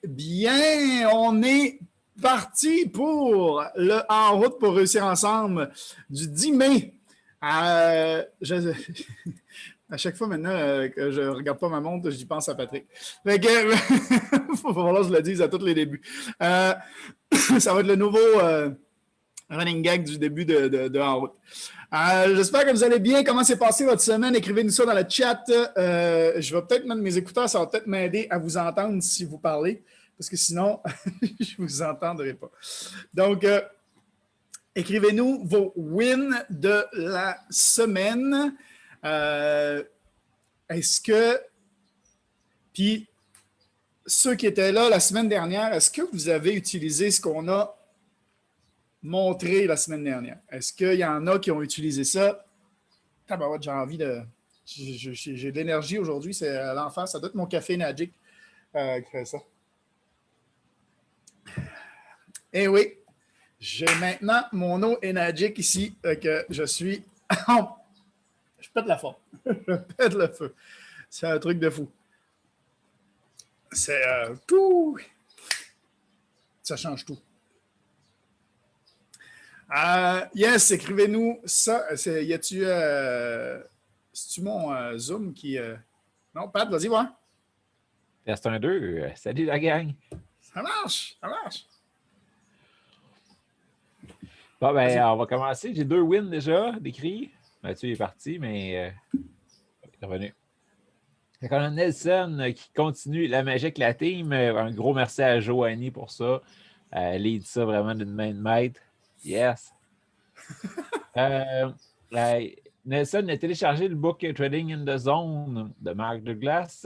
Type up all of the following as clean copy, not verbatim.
Bien, on est parti pour le En route pour réussir ensemble du 10 mai. À chaque fois maintenant que je ne regarde pas ma montre, j'y pense à Patrick. Fait que, faut falloir que je le dise à tous les débuts. Ça va être le nouveau running gag du début de En route. J'espère que vous allez bien. Comment s'est passée votre semaine? Écrivez-nous ça dans le chat. Je vais peut-être mettre mes écouteurs. Ça va peut-être m'aider à vous entendre si vous parlez. Parce que sinon, je ne vous entendrai pas. Donc, écrivez-nous vos wins de la semaine. Est-ce que... Puis, ceux qui étaient là la semaine dernière, est-ce que vous avez utilisé ce qu'on a montré la semaine dernière? Est-ce qu'il y en a qui ont utilisé ça? Tabarouette, j'ai envie de... J'ai de l'énergie aujourd'hui, c'est à l'enfer. Ça doit être mon café Magic qui fait ça. Eh oui, j'ai maintenant mon eau Enagic ici, que je suis... je pète la forme. Je pète le feu. C'est un truc de fou. C'est tout. Ça change tout. Yes, écrivez-nous ça. Y a-tu... c'est-tu mon Zoom qui... Non, Pat, vas-y, voir. Test 1, 2. Salut la gang. Ça marche, ça marche. Bon, ben, on va commencer. J'ai 2 wins déjà d'écrit. Mathieu est parti, mais il est revenu. On a Nelson qui continue la magie avec la team. Un gros merci à Joanie pour ça. Elle lead ça vraiment d'une main de maître. Yes. Nelson a téléchargé le book Trading in the Zone de Mark Douglas.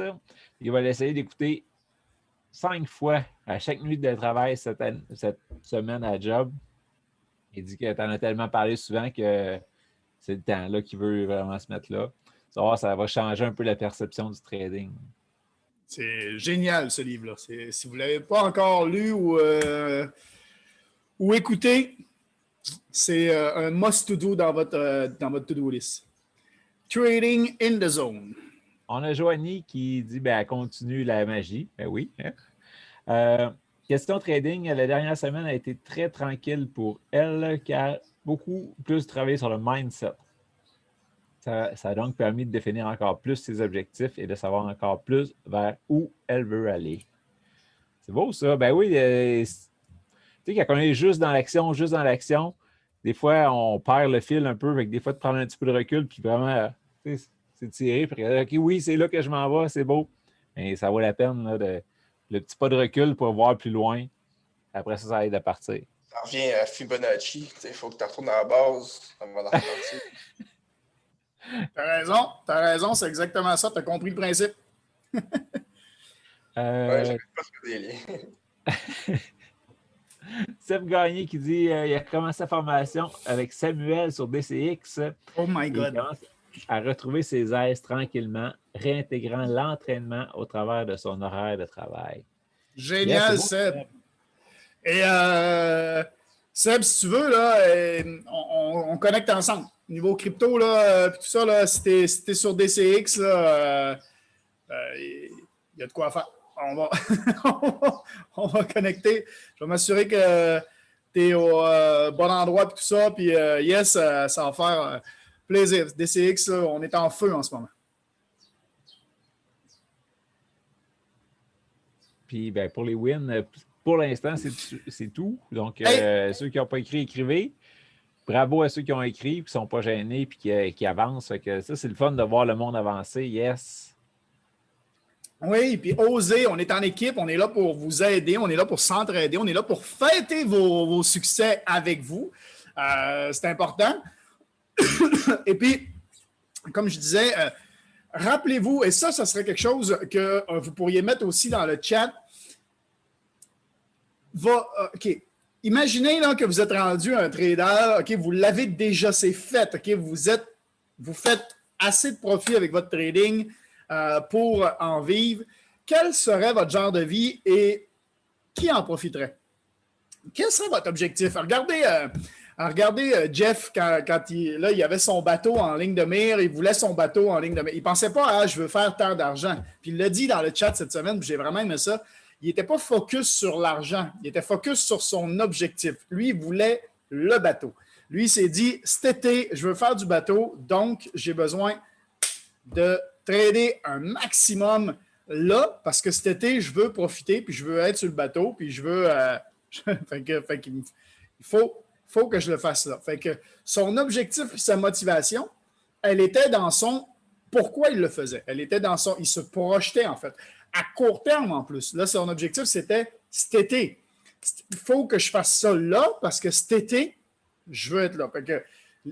Il va l'essayer d'écouter 5 fois à chaque nuit de travail cette semaine à job. Il dit que tu en as tellement parlé souvent que c'est le temps-là qu'il veut vraiment se mettre là. Ça va changer un peu la perception du trading. C'est génial, ce livre-là. Si vous ne l'avez pas encore lu ou écouté, c'est un must-to-do dans votre to-do list. Trading in the Zone. On a Joanie qui dit elle continue la magie. Ben oui. Hein? Question trading, la dernière semaine a été très tranquille pour elle car beaucoup plus travaillé sur le mindset. Ça a donc permis de définir encore plus ses objectifs et de savoir encore plus vers où elle veut aller. C'est beau ça? Ben oui, tu sais, quand on est juste dans l'action, des fois, on perd le fil un peu, avec des fois, de prendre un petit peu de recul, puis vraiment, c'est tiré, puis OK, oui, c'est là que je m'en vais, c'est beau. Mais ça vaut la peine, là, le petit pas de recul pour voir plus loin. Après ça, ça aide à partir. Ça revient à Fibonacci. Il faut que tu retournes à la base avant de repartir. T'as raison, c'est exactement ça. T'as compris le principe. Ouais, j'avais pas fait des liens. Seb Gagné qui dit il a commencé sa formation avec Samuel sur DCX. Oh my God. Il commence à retrouver ses aises tranquillement, réintégrant l'entraînement au travers de son horaire de travail. Génial, Seb. Et Seb, si tu veux, là, on connecte ensemble. Niveau crypto, là, puis tout ça, là, si t'es sur DCX, là, il y a de quoi faire. On va connecter. Je vais m'assurer que tu es au bon endroit et tout ça. Puis yes, ça va faire plaisir. DCX, là, on est en feu en ce moment. Puis ben, pour les wins, pour l'instant, c'est tout. Donc, ceux qui n'ont pas écrit, écrivez. Bravo à ceux qui ont écrit, qui ne sont pas gênés et qui avancent. Fait que ça, c'est le fun de voir le monde avancer. Yes. Oui, puis osez, on est en équipe, on est là pour vous aider, on est là pour s'entraider, on est là pour fêter vos succès avec vous. C'est important. Et puis, comme je disais, rappelez-vous, et ça serait quelque chose que vous pourriez mettre aussi dans le chat. OK. Imaginez là, que vous êtes rendu un trader, OK, vous l'avez déjà, c'est fait, OK, vous faites assez de profit avec votre trading pour en vivre. Quel serait votre genre de vie et qui en profiterait? Quel serait votre objectif? Regardez Jeff, quand il avait son bateau en ligne de mire, il voulait son bateau en ligne de mire. Il ne pensait pas « je veux faire tant d'argent ». Puis il l'a dit dans le chat cette semaine, puis j'ai vraiment aimé ça. il n'était pas focus sur l'argent, il était focus sur son objectif. Lui, il voulait le bateau. Lui, il s'est dit, cet été, je veux faire du bateau, donc j'ai besoin de trader un maximum là, parce que cet été, je veux profiter, puis je veux être sur le bateau, puis je veux... il faut que je le fasse là. Fait que son objectif et sa motivation, elle était dans son pourquoi il le faisait. Elle était dans son... Il se projetait, en fait. À court terme, en plus. Là, son objectif, c'était cet été. Il faut que je fasse ça là, parce que cet été, je veux être là. Fait que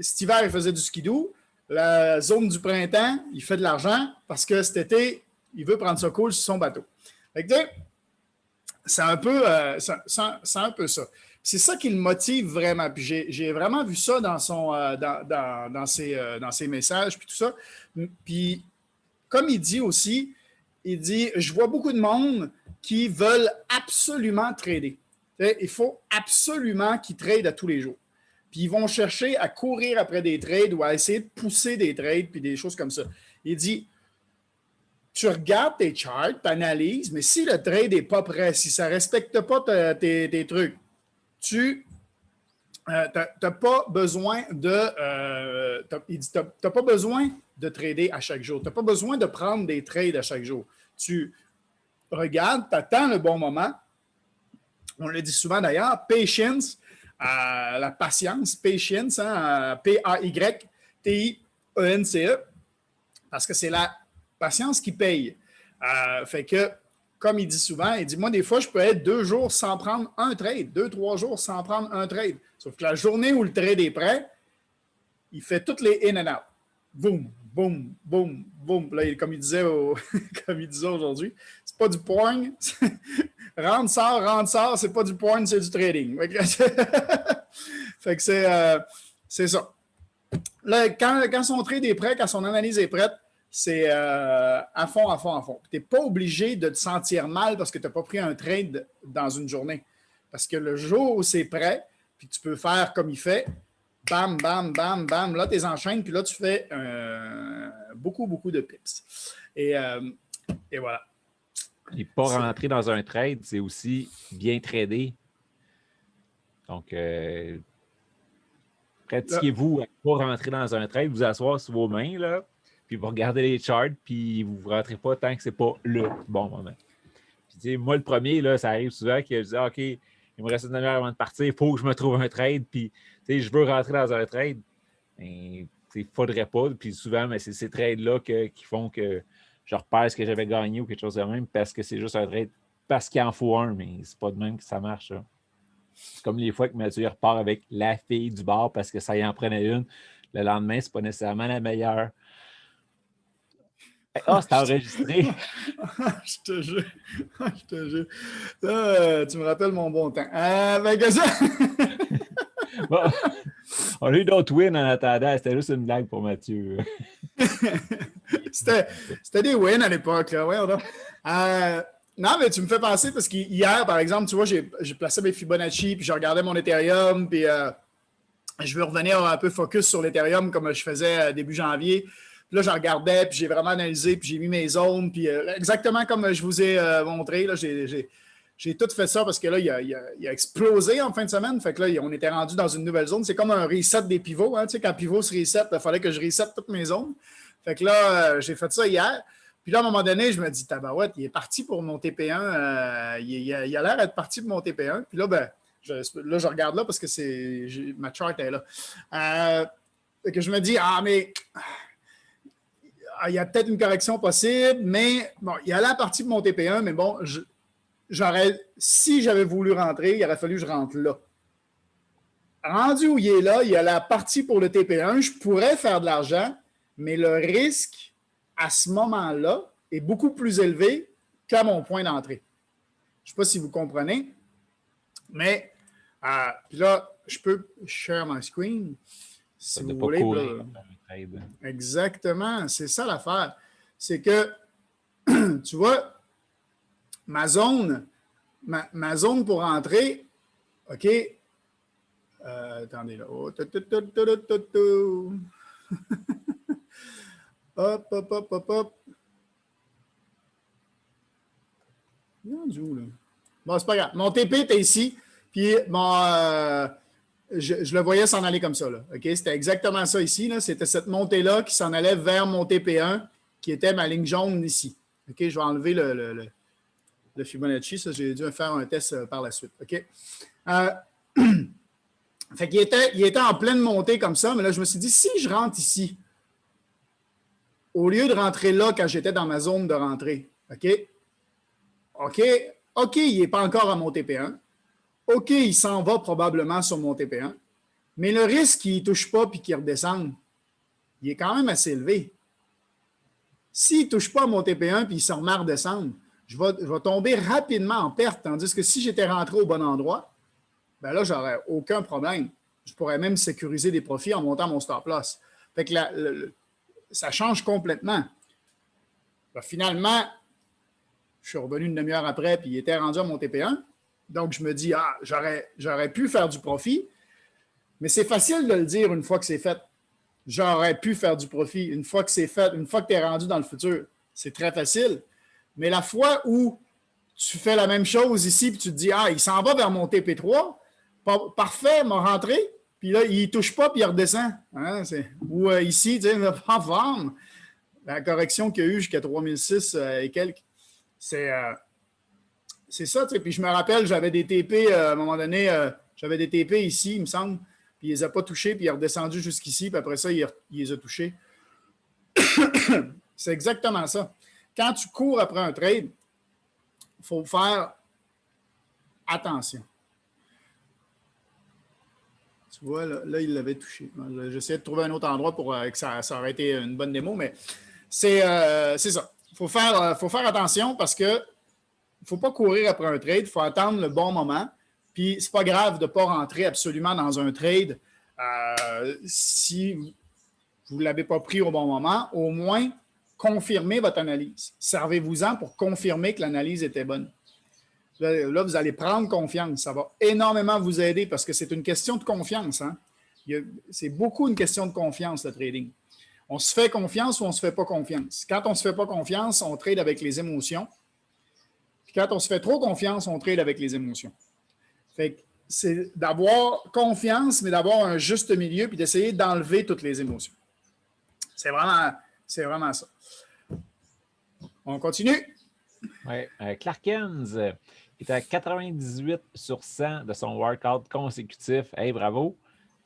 cet hiver, il faisait du skidoo. La zone du printemps, il fait de l'argent parce que cet été, il veut prendre ça cool sur son bateau. Fait que, c'est un peu ça. C'est ça qui le motive vraiment. Puis j'ai vraiment vu ça dans ses messages, puis tout ça. Puis, comme il dit aussi, il dit, je vois beaucoup de monde qui veulent absolument trader. Il faut absolument qu'ils tradent à tous les jours. Puis, ils vont chercher à courir après des trades ou à essayer de pousser des trades, puis des choses comme ça. Il dit, tu regardes tes charts, tu analyses, mais si le trade n'est pas prêt, si ça ne respecte pas tes trucs, tu n'as pas besoin t'as pas besoin de trader à chaque jour. Tu n'as pas besoin de prendre des trades à chaque jour. Tu regardes, tu attends le bon moment. On le dit souvent d'ailleurs, patience, la patience, patience, hein, P-A-Y-T-I-E-N-C-E, parce que c'est la patience qui paye. Fait que, comme il dit souvent, il dit, moi, des fois, je peux être 2 jours sans prendre un trade, 2-3 jours sans prendre un trade. Sauf que la journée où le trade est prêt, il fait toutes les in and out. Boum, boum, boum, boum. Là, comme il disait aujourd'hui, c'est pas du porn. rentre, sort, c'est pas du porn, c'est du trading. Fait que c'est ça. Là, quand son trade est prêt, quand son analyse est prête, c'est à fond. Tu n'es pas obligé de te sentir mal parce que tu n'as pas pris un trade dans une journée. Parce que le jour où c'est prêt, puis tu peux faire comme il fait, bam, bam, bam, bam, là, tu les enchaînes, puis là, tu fais beaucoup de pips. Et voilà. Et pas rentrer dans un trade, c'est aussi bien trader. Donc, pratiquez-vous à ne pas rentrer dans un trade, vous asseoir sur vos mains, là, puis vous regardez les charts, puis vous ne rentrez pas tant que ce n'est pas le bon moment. Puis, moi, le premier, là, ça arrive souvent que je dis, OK, il me reste une demi-heure avant de partir, il faut que je me trouve un trade, puis je veux rentrer dans un trade. Il ne faudrait pas. Puis souvent, mais c'est ces trades-là qui font que je repère ce que j'avais gagné ou quelque chose de même parce que c'est juste un trade parce qu'il en faut un, mais c'est pas de même que ça marche. Ça. C'est comme les fois que Mathieu repart avec la fille du bar parce que ça y en prenait une. Le lendemain, c'est pas nécessairement la meilleure. Ah, c'est enregistré. Je te jure. Là, tu me rappelles mon bon temps. Que ça... Bon, on a eu d'autres wins en attendant. C'était juste une blague pour Mathieu. C'était des wins à l'époque. Là. Ouais, non, mais tu me fais penser parce qu'hier, par exemple, tu vois, j'ai placé mes Fibonacci, puis je regardais mon Ethereum, puis je veux revenir un peu focus sur l'Ethereum comme je faisais début janvier. Puis là, je regardais, puis j'ai vraiment analysé, puis j'ai mis mes zones, puis exactement comme je vous ai montré, là, j'ai tout fait ça parce que là, il a explosé en fin de semaine. Fait que là, on était rendu dans une nouvelle zone. C'est comme un reset des pivots. Hein, tu sais, quand pivot se reset, il fallait que je reset toutes mes zones. Fait que là, j'ai fait ça hier. Puis là, à un moment donné, je me dis, tabarouette, il est parti pour mon TP1. Il a l'air d'être parti pour mon TP1. Puis là, je regarde là parce que ma chart est là. Fait que je me dis, mais il y a peut-être une correction possible, mais bon, il a la partie de mon TP1, mais bon, si j'avais voulu rentrer, il aurait fallu que je rentre là. Rendu où il est là, il y a la partie pour le TP1, je pourrais faire de l'argent, mais le risque à ce moment-là est beaucoup plus élevé qu'à mon point d'entrée. Je ne sais pas si vous comprenez, mais puis là, je peux share my screen si vous voulez. Exactement, c'est ça l'affaire. C'est que, tu vois, ma zone pour entrer, OK, attendez là. Oh, hop. Où, là? Bon, c'est pas grave. Mon TP était ici, puis je le voyais s'en aller comme ça. Là. OK? C'était exactement ça ici. Là. C'était cette montée-là qui s'en allait vers mon TP1, qui était ma ligne jaune ici. OK? Je vais enlever le Fibonacci. Ça, j'ai dû faire un test par la suite. OK? Fait qu'il était en pleine montée comme ça, mais là, je me suis dit, si je rentre ici, au lieu de rentrer là quand j'étais dans ma zone de rentrée, OK, il n'est pas encore à mon TP1. OK, il s'en va probablement sur mon TP1. Mais le risque qu'il ne touche pas et qu'il redescende, il est quand même assez élevé. S'il ne touche pas à mon TP1 puis il se remet à redescendre, je vais tomber rapidement en perte. Tandis que si j'étais rentré au bon endroit, ben là, je n'aurais aucun problème. Je pourrais même sécuriser des profits en montant mon stop loss. Fait que ça change complètement. Ben, finalement, je suis revenu une demi-heure après, puis il était rendu à mon TP1. Donc, je me dis, j'aurais pu faire du profit, mais c'est facile de le dire une fois que c'est fait. J'aurais pu faire du profit une fois que c'est fait, une fois que tu es rendu dans le futur. C'est très facile. Mais la fois où tu fais la même chose ici, puis tu te dis, il s'en va vers mon TP3, parfait, m'a rentré, puis là, il ne touche pas, puis il redescend. Hein, ou ici, tu sais, il ne va pas vendre. La correction qu'il y a eu jusqu'à 3006 et quelques, c'est ça. Tu sais. Puis je me rappelle, j'avais des TP, à un moment donné, j'avais des TP ici, il me semble, puis il ne les a pas touchés, puis il est redescendu jusqu'ici, puis après ça, il les a touchés. C'est exactement ça. Quand tu cours après un trade, il faut faire attention. Tu vois, là il l'avait touché. J'essayais de trouver un autre endroit pour que ça aurait été une bonne démo, mais c'est ça. Il faut faire attention parce que il ne faut pas courir après un trade, il faut attendre le bon moment. Puis, c'est pas grave de ne pas rentrer absolument dans un trade si vous ne l'avez pas pris au bon moment. Au moins, confirmez votre analyse. Servez-vous-en pour confirmer que l'analyse était bonne. Là, vous allez prendre confiance. Ça va énormément vous aider parce que c'est une question de confiance. Hein? C'est beaucoup une question de confiance, le trading. On se fait confiance ou on ne se fait pas confiance. Quand on ne se fait pas confiance, on trade avec les émotions. Puis quand on se fait trop confiance, on trade avec les émotions. Fait que c'est d'avoir confiance, mais d'avoir un juste milieu puis d'essayer d'enlever toutes les émotions. C'est vraiment ça. On continue. Oui. Clarkens est à 98 sur 100 de son workout consécutif. Hey, bravo!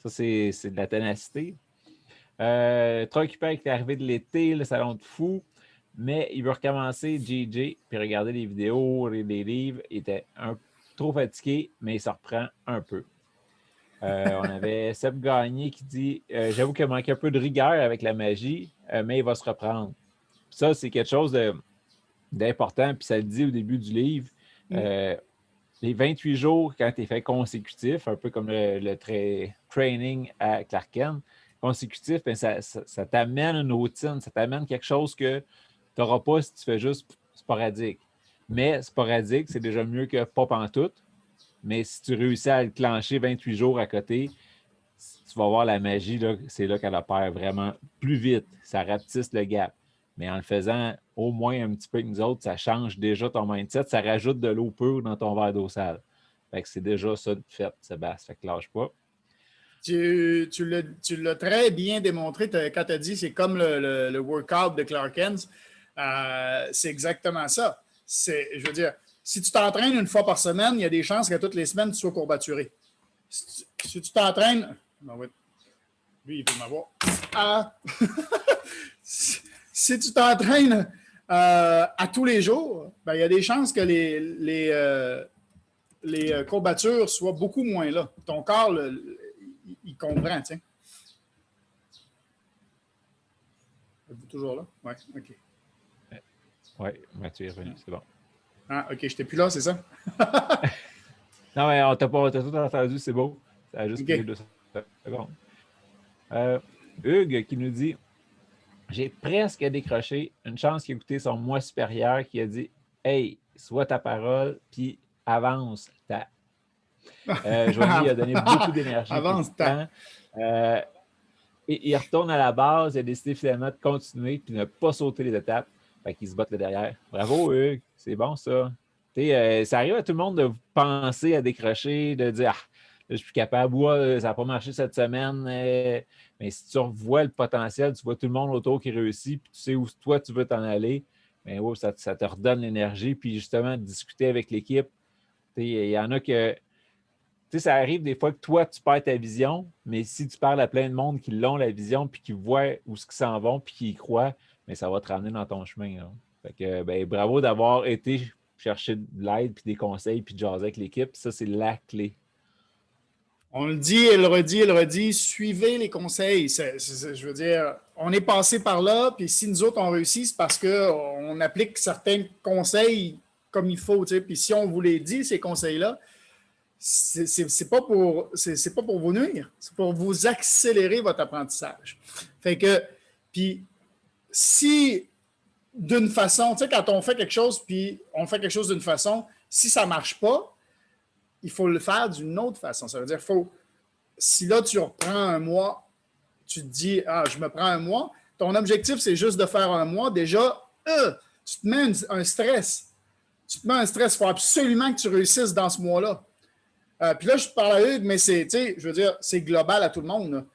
Ça, c'est de la ténacité. Trop occupé avec l'arrivée de l'été, le salon de fou, mais il veut recommencer JJ, puis regarder les vidéos, les livres. Il était trop fatigué, mais il se reprend un peu. On avait Seb Gagné qui dit j'avoue qu'il manque un peu de rigueur avec la magie, mais il va se reprendre. Ça, c'est quelque chose d'important, puis ça le dit au début du livre. Les 28 jours, quand tu es fait consécutif, un peu comme le training à Clarken, consécutif, bien, ça t'amène une routine, ça t'amène quelque chose que tu n'auras pas si tu fais juste sporadique. Mais sporadique, c'est déjà mieux que pas pantoute. Mais si tu réussis à le clencher 28 jours à côté, tu vas voir la magie, là, c'est là qu'elle opère vraiment plus vite. Ça rapetisse le gap. Mais en le faisant au moins un petit peu avec nous autres, ça change déjà ton mindset. Ça rajoute de l'eau pure dans ton verre d'eau sale. Fait que c'est déjà ça de fait, Sébastien. Fait que lâche pas. Tu l'as très bien démontré quand tu as dit c'est comme le workout de Clarkens. C'est exactement ça. Je veux dire, si tu t'entraînes une fois par semaine, il y a des chances qu'à toutes les semaines, tu sois courbaturé. Si tu t'entraînes... Non, oui. Lui, il peut m'avoir. Si tu t'entraînes à tous les jours, ben, il y a des chances que les courbatures soient beaucoup moins là. Ton corps, il comprend, tiens. Êtes-vous toujours là? Oui, OK. Oui, Mathieu est revenu, c'est bon. Ah, OK, je n'étais plus là, c'est ça? Non, mais on t'a tout entendu, c'est beau. Ça a juste pris 2 secondes. Hugues qui nous dit j'ai presque décroché. Une chance qu'il a écouté son moi supérieur qui a dit hey, sois ta parole, puis avance. Joanie a donné beaucoup d'énergie. Avance, et il retourne à la base. Il a décidé finalement de continuer puis ne pas sauter les étapes. Fait qu'il se botte le derrière. Bravo, Hugues. C'est bon, ça. Ça arrive à tout le monde de penser à décrocher, de dire ah, là, je suis plus capable, ouais, ça n'a pas marché cette semaine. Mais si tu vois le potentiel, tu vois tout le monde autour qui réussit, puis tu sais où toi tu veux t'en aller, mais ouais, ça te redonne l'énergie. Puis justement, discuter avec l'équipe. Il y en a que. Ça arrive des fois que toi, tu perds ta vision, mais si tu parles à plein de monde qui l'ont la vision, puis qui voient où ce qu'ils s'en vont, puis qui y croient, mais ça va te ramener dans ton chemin. Là. Fait que, ben, bravo d'avoir été chercher de l'aide, puis des conseils, puis de jaser avec l'équipe. Ça, c'est la clé. On le dit et le redit, suivez les conseils. Je veux dire, on est passé par là, puis si nous autres, on réussit, c'est parce qu'on applique certains conseils comme il faut. Puis si on vous les dit, ces conseils-là, c'est pas pour vous nuire, c'est pour vous accélérer votre apprentissage. Fait que, puis si d'une façon, quand on fait quelque chose, puis on fait quelque chose d'une façon, si ça ne marche pas, il faut le faire d'une autre façon. Ça veut dire, si là, tu reprends un mois, tu te dis, je me prends un mois, ton objectif, c'est juste de faire un mois, déjà, tu te mets un stress. Tu te mets un stress. Il faut absolument que tu réussisses dans ce mois-là. Puis là, je te parle à eux, mais je veux dire, c'est global à tout le monde.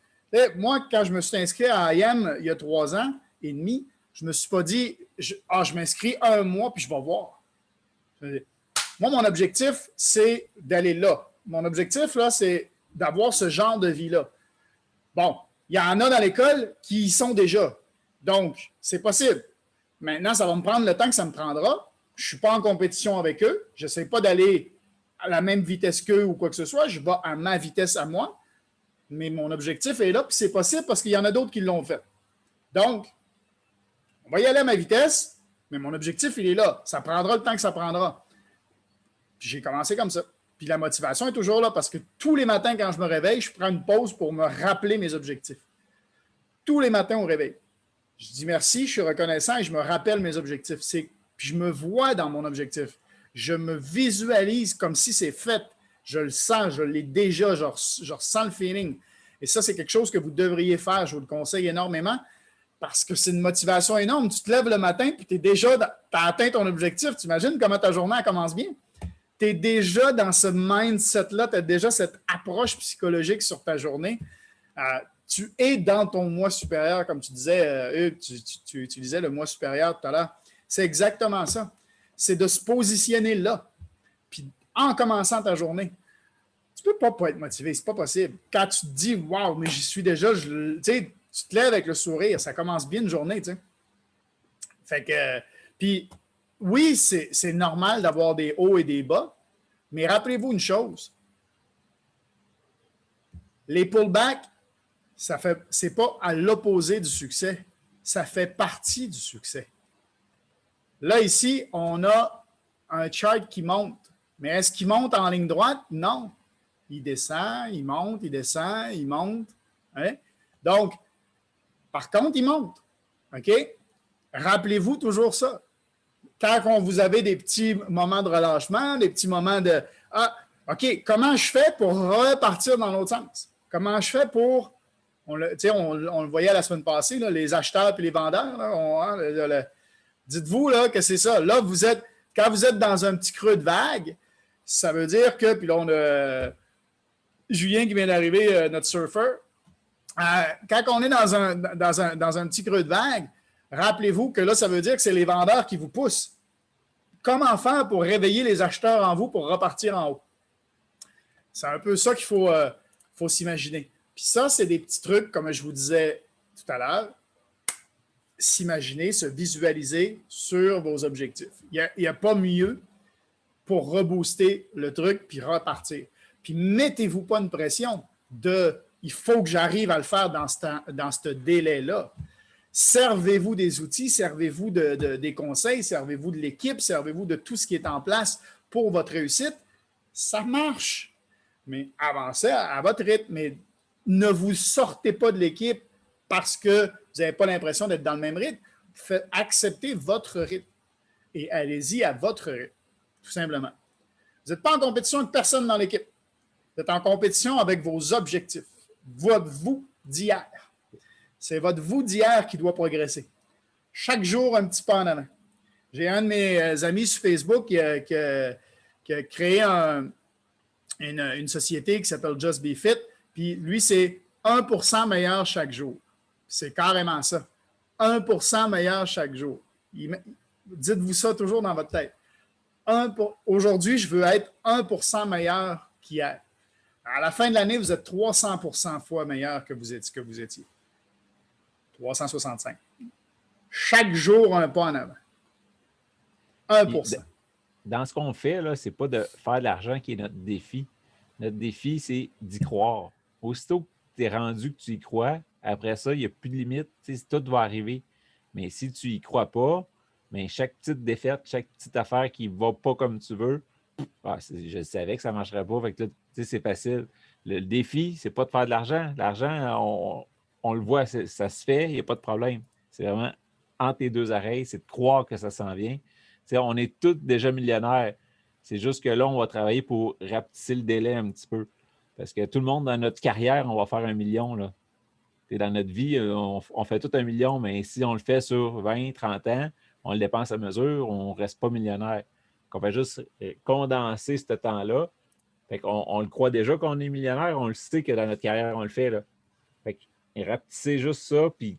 Moi, quand je me suis inscrit à IM il y a 3 ans et demi, je ne me suis pas dit, je m'inscris un mois puis je vais voir. Moi, mon objectif, c'est d'aller là. Mon objectif, là, c'est d'avoir ce genre de vie-là. Bon, il y en a dans l'école qui y sont déjà. Donc, c'est possible. Maintenant, ça va me prendre le temps que ça me prendra. Je ne suis pas en compétition avec eux. Je n'essaie pas d'aller à la même vitesse qu'eux ou quoi que ce soit. Je vais à ma vitesse à moi. Mais mon objectif est là, puis c'est possible parce qu'il y en a d'autres qui l'ont fait. Donc, on va y aller à ma vitesse, mais mon objectif, il est là. Ça prendra le temps que ça prendra. Puis j'ai commencé comme ça. Puis la motivation est toujours là parce que tous les matins, quand je me réveille, je prends une pause pour me rappeler mes objectifs. Tous les matins au réveil. Je dis merci, je suis reconnaissant et je me rappelle mes objectifs. Puis je me vois dans mon objectif. Je me visualise comme si c'est fait. Je le sens, je l'ai déjà, je ressens le feeling. Et ça, c'est quelque chose que vous devriez faire. Je vous le conseille énormément parce que c'est une motivation énorme. Tu te lèves le matin et tu as atteint ton objectif. Tu imagines comment ta journée elle commence bien? Tu es déjà dans ce mindset-là, tu as déjà cette approche psychologique sur ta journée. Tu es dans ton moi supérieur, comme tu disais, Hugues, tu utilisais le moi supérieur tout à l'heure. C'est exactement ça. C'est de se positionner là. Puis en commençant ta journée, tu ne peux pas être motivé, c'est pas possible. Quand tu te dis, waouh, mais j'y suis déjà, tu te lèves avec le sourire, ça commence bien une journée, tu sais. Fait que, puis oui, c'est normal d'avoir des hauts et des bas, mais rappelez-vous une chose, les pullbacks, c'est pas à l'opposé du succès, ça fait partie du succès. Là, ici, on a un chart qui monte. Mais est-ce qu'il monte en ligne droite? Non. Il descend, il monte, il descend, il monte. Hein? Donc, par contre, il monte. OK? Rappelez-vous toujours ça. Quand vous avez des petits moments de relâchement, des petits moments de OK, comment je fais pour repartir dans l'autre sens? Comment je fais pour. On le voyait la semaine passée, là, les acheteurs et les vendeurs. Là, dites-vous là, que c'est ça. Là, quand vous êtes dans un petit creux de vague, ça veut dire que, puis là, on a Julien qui vient d'arriver, notre surfeur. Quand on est dans un petit creux de vague, rappelez-vous que là, ça veut dire que c'est les vendeurs qui vous poussent. Comment faire pour réveiller les acheteurs en vous pour repartir en haut? C'est un peu ça qu'il faut s'imaginer. Puis ça, c'est des petits trucs, comme je vous disais tout à l'heure, s'imaginer, se visualiser sur vos objectifs. Il n'y a pas mieux pour rebooster le truc puis repartir. Puis mettez-vous pas une pression de « il faut que j'arrive à le faire dans ce délai-là ». Servez-vous des outils, servez-vous des conseils, servez-vous de l'équipe, servez-vous de tout ce qui est en place pour votre réussite. Ça marche, mais avancez à votre rythme. Mais ne vous sortez pas de l'équipe parce que vous n'avez pas l'impression d'être dans le même rythme. Acceptez votre rythme et allez-y à votre rythme, tout simplement. Vous n'êtes pas en compétition avec personne dans l'équipe. Vous êtes en compétition avec vos objectifs, votre vous d'hier. C'est votre vous d'hier qui doit progresser. Chaque jour, un petit pas en avant. J'ai un de mes amis sur Facebook qui a créé une société qui s'appelle Just Be Fit. Puis lui, c'est 1% meilleur chaque jour. C'est carrément ça. 1% meilleur chaque jour. Dites-vous ça toujours dans votre tête. Aujourd'hui, je veux être 1% meilleur qu'hier. À la fin de l'année, vous êtes 300% fois meilleur que vous étiez. 365. Chaque jour, un pas en avant. 1%. Dans ce qu'on fait, là, c'est pas de faire de l'argent qui est notre défi. Notre défi, c'est d'y croire. Aussitôt que tu es rendu que tu y crois, après ça, il n'y a plus de limite. Tout va arriver. Mais si tu y crois pas, mais chaque petite défaite, chaque petite affaire qui ne va pas comme tu veux, je savais que ça ne marcherait pas. Fait que là, c'est facile. Le défi, c'est pas de faire de l'argent. L'argent, on le voit, ça se fait, il n'y a pas de problème. C'est vraiment entre les deux oreilles, c'est de croire que ça s'en vient. On est tous déjà millionnaires. C'est juste que là, on va travailler pour rapetisser le délai un petit peu. Parce que tout le monde, dans notre carrière, on va faire 1 million. Là. Dans notre vie, on fait tout 1 million, mais si on le fait sur 20, 30 ans, on le dépense à mesure, on ne reste pas millionnaire. Donc, on va juste condenser ce temps-là. Fait qu'on on le croit déjà qu'on est millionnaire, on le sait que dans notre carrière, on le fait. Là. Fait que rapetissez juste ça, puis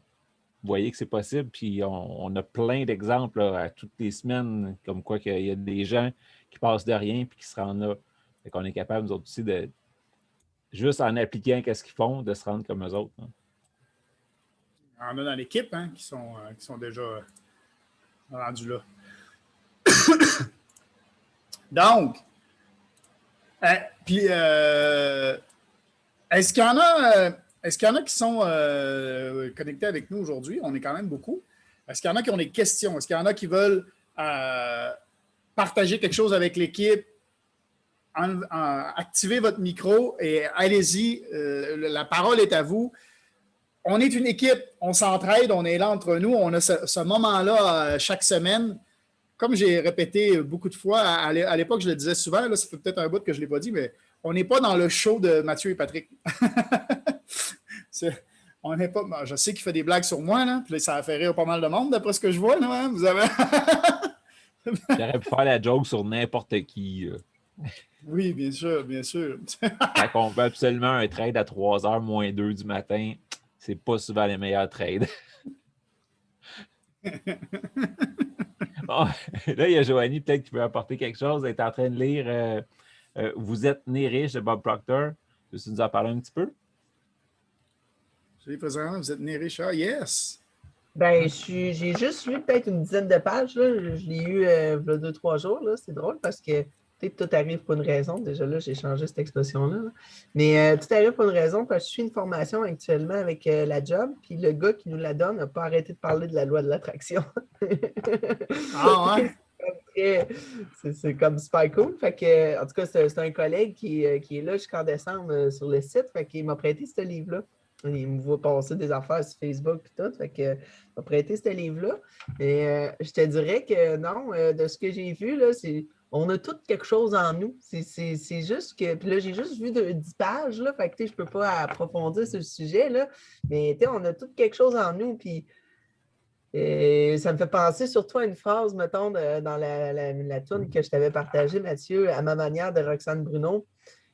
vous voyez que c'est possible. Puis on a plein d'exemples là, à toutes les semaines, comme quoi qu'il y a des gens qui passent de rien puis qui se rendent là. Fait qu'on est capable, nous autres aussi, de juste en appliquant ce qu'ils font, de se rendre comme eux autres. Hein. Il y en a dans l'équipe qui sont déjà rendus là. Donc, puis, est-ce qu'il y en a qui sont connectés avec nous aujourd'hui? On est quand même beaucoup. Est-ce qu'il y en a qui ont des questions? Est-ce qu'il y en a qui veulent partager quelque chose avec l'équipe? Activez votre micro et allez-y. La parole est à vous. On est une équipe, on s'entraide, on est là entre nous. On a ce moment-là chaque semaine. Comme j'ai répété beaucoup de fois, à l'époque, je le disais souvent, là, ça fait peut-être un bout que je ne l'ai pas dit, mais on n'est pas dans le show de Mathieu et Patrick. On n'est pas. Je sais qu'il fait des blagues sur moi, là, puis ça a fait rire pas mal de monde, d'après ce que je vois. Là, hein? Vous avez. J'aurais pu faire la joke sur n'importe qui. Oui, bien sûr, bien sûr. Quand on fait absolument un trade à 3h moins 2 du matin, c'est pas souvent les meilleurs trades. Bon, là, il y a Joanie, peut-être qui peut apporter quelque chose. Elle est en train de lire Vous êtes né riche de Bob Proctor. Veux-tu nous en parler un petit peu? Oui, présentement, vous êtes né riche. Ah, yes! Ben, j'ai juste lu peut-être une dizaine de pages. Là. Je l'ai eu il y a 2-3 jours. C'est drôle parce que tout arrive pour une raison. Déjà là, j'ai changé cette expression-là. Là. Mais tout arrive pour une raison parce que je suis une formation actuellement avec la job. Puis le gars qui nous la donne n'a pas arrêté de parler de la loi de l'attraction. Ah ouais? C'est comme super cool. Fait que, en tout cas, c'est un collègue qui est là jusqu'en décembre sur le site. Fait qu'il m'a prêté ce livre-là. Il me voit passer des affaires sur Facebook et tout. Fait que m'a prêté ce livre-là. Et je te dirais que non, de ce que j'ai vu, là, on a tous quelque chose en nous. C'est juste que. Puis là, j'ai juste vu 10 pages, là. Fait que je ne peux pas approfondir ce sujet, là. Mais on a tous quelque chose en nous. Puis ça me fait penser surtout à une phrase, mettons, dans la toune que je t'avais partagée, Mathieu, à ma manière de Roxane Bruno.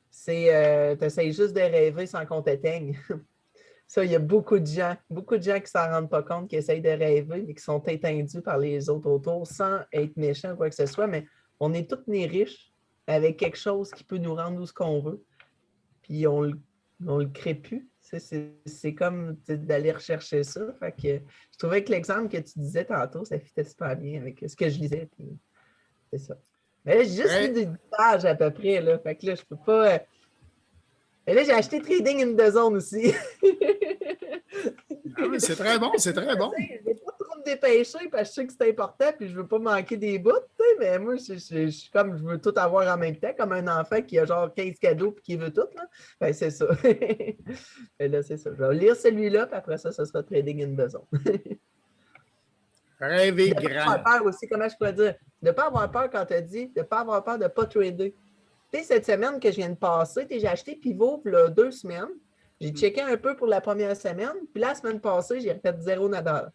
C'est tu essaies juste de rêver sans qu'on t'éteigne. Ça, il y a beaucoup de gens qui ne s'en rendent pas compte, qui essayent de rêver, mais qui sont éteints par les autres autour sans être méchants ou quoi que ce soit. Mais on est tous nés riches avec quelque chose qui peut nous rendre où ce qu'on veut. Puis on le crée plus. C'est comme d'aller rechercher ça. Fait que je trouvais que l'exemple que tu disais tantôt, ça fitait super bien avec ce que je lisais. Puis c'est ça. Mais là, j'ai juste lu des pages à peu près. Là. Fait que là, je peux pas. Et là, j'ai acheté Trading in the Zone aussi. Ah oui, c'est très bon, c'est très bon. Je ne vais pas trop me dépêcher parce que je sais que c'est important et je ne veux pas manquer des bouts. Mais moi, je veux tout avoir en même temps, comme un enfant qui a genre 15 cadeaux et qui veut tout. Là. Ben, c'est ça. Et là, c'est ça. Je vais lire celui-là, puis après ça, ce sera Trading in the Zone. Rêver De ne pas grand. avoir peur aussi, comment je pourrais dire? De ne pas avoir peur quand tu as dit, de ne pas avoir peur de ne pas trader. Tu sais, cette semaine que je viens de passer, j'ai acheté Pivot il 2 semaines. J'ai checké un peu pour la première semaine. Puis la semaine passée, j'ai refait 0 nadal.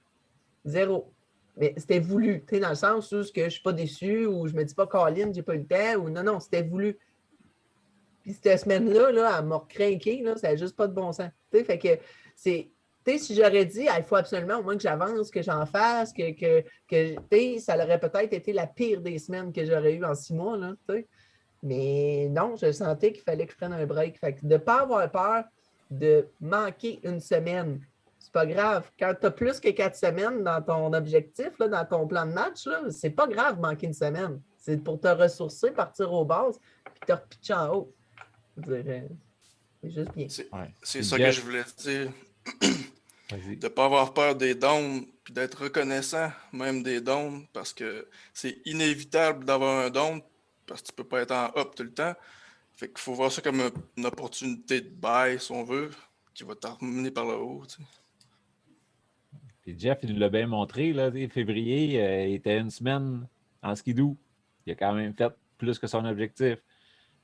0. Mais c'était voulu, tu sais, dans le sens où que je ne suis pas déçu, ou je me dis pas, Colin, j'ai pas eu le temps, ou non, c'était voulu. Puis cette semaine-là, là, elle m'a recrinqué, là, ça n'a juste pas de bon sens. Tu sais, fait que c'est. Tu sais, si j'aurais dit, il faut absolument au moins que j'avance, que j'en fasse, tu sais, ça aurait peut-être été la pire des semaines que j'aurais eues en 6 mois, là, tu sais. Mais non, je sentais qu'il fallait que je prenne un break. Fait que de ne pas avoir peur de manquer une semaine, c'est pas grave. Quand tu as plus que 4 semaines dans ton objectif, là, dans ton plan de match, c'est pas grave de manquer une semaine. C'est pour te ressourcer, partir aux bases, puis te repitcher en haut. Je dirais, c'est juste bien. C'est ça que je voulais dire. De ne pas avoir peur des dons, puis d'être reconnaissant même des dons, parce que c'est inévitable d'avoir un don, parce que tu peux pas être en up tout le temps. Fait qu'il faut voir ça comme une opportunité de bail, si on veut, qui va t'emmener par le haut. Tu sais. Puis Jeff, il nous l'a bien montré, là, février, il était une semaine en skidoo. Il a quand même fait plus que son objectif.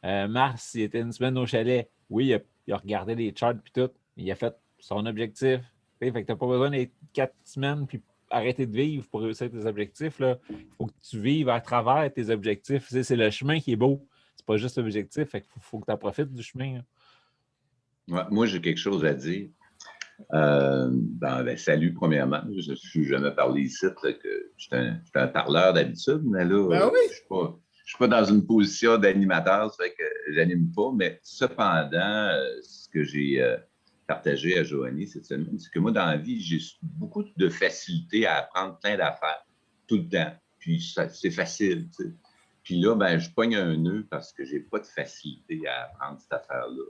Mars, il était une semaine au chalet. Oui, il a regardé les charts puis tout, mais il a fait son objectif. Fait que tu n'as pas besoin d'être 4 semaines puis arrêter de vivre pour réussir tes objectifs. Il faut que tu vives à travers tes objectifs. C'est le chemin qui est beau. C'est pas juste l'objectif. Fait qu'il faut que tu en profites du chemin. Ouais, moi, j'ai quelque chose à dire. Salut, premièrement. Je ne suis jamais parlé ici, là, que je suis un parleur d'habitude, mais là, oui. je ne suis pas dans une position d'animateur, ça fait que j'anime pas, mais cependant, ce que j'ai partagé à Joanie cette semaine, c'est que moi, dans la vie, j'ai beaucoup de facilité à apprendre plein d'affaires tout le temps. Puis c'est facile, tu sais. Puis là, je pogne un nœud parce que j'ai pas de facilité à apprendre cette affaire-là.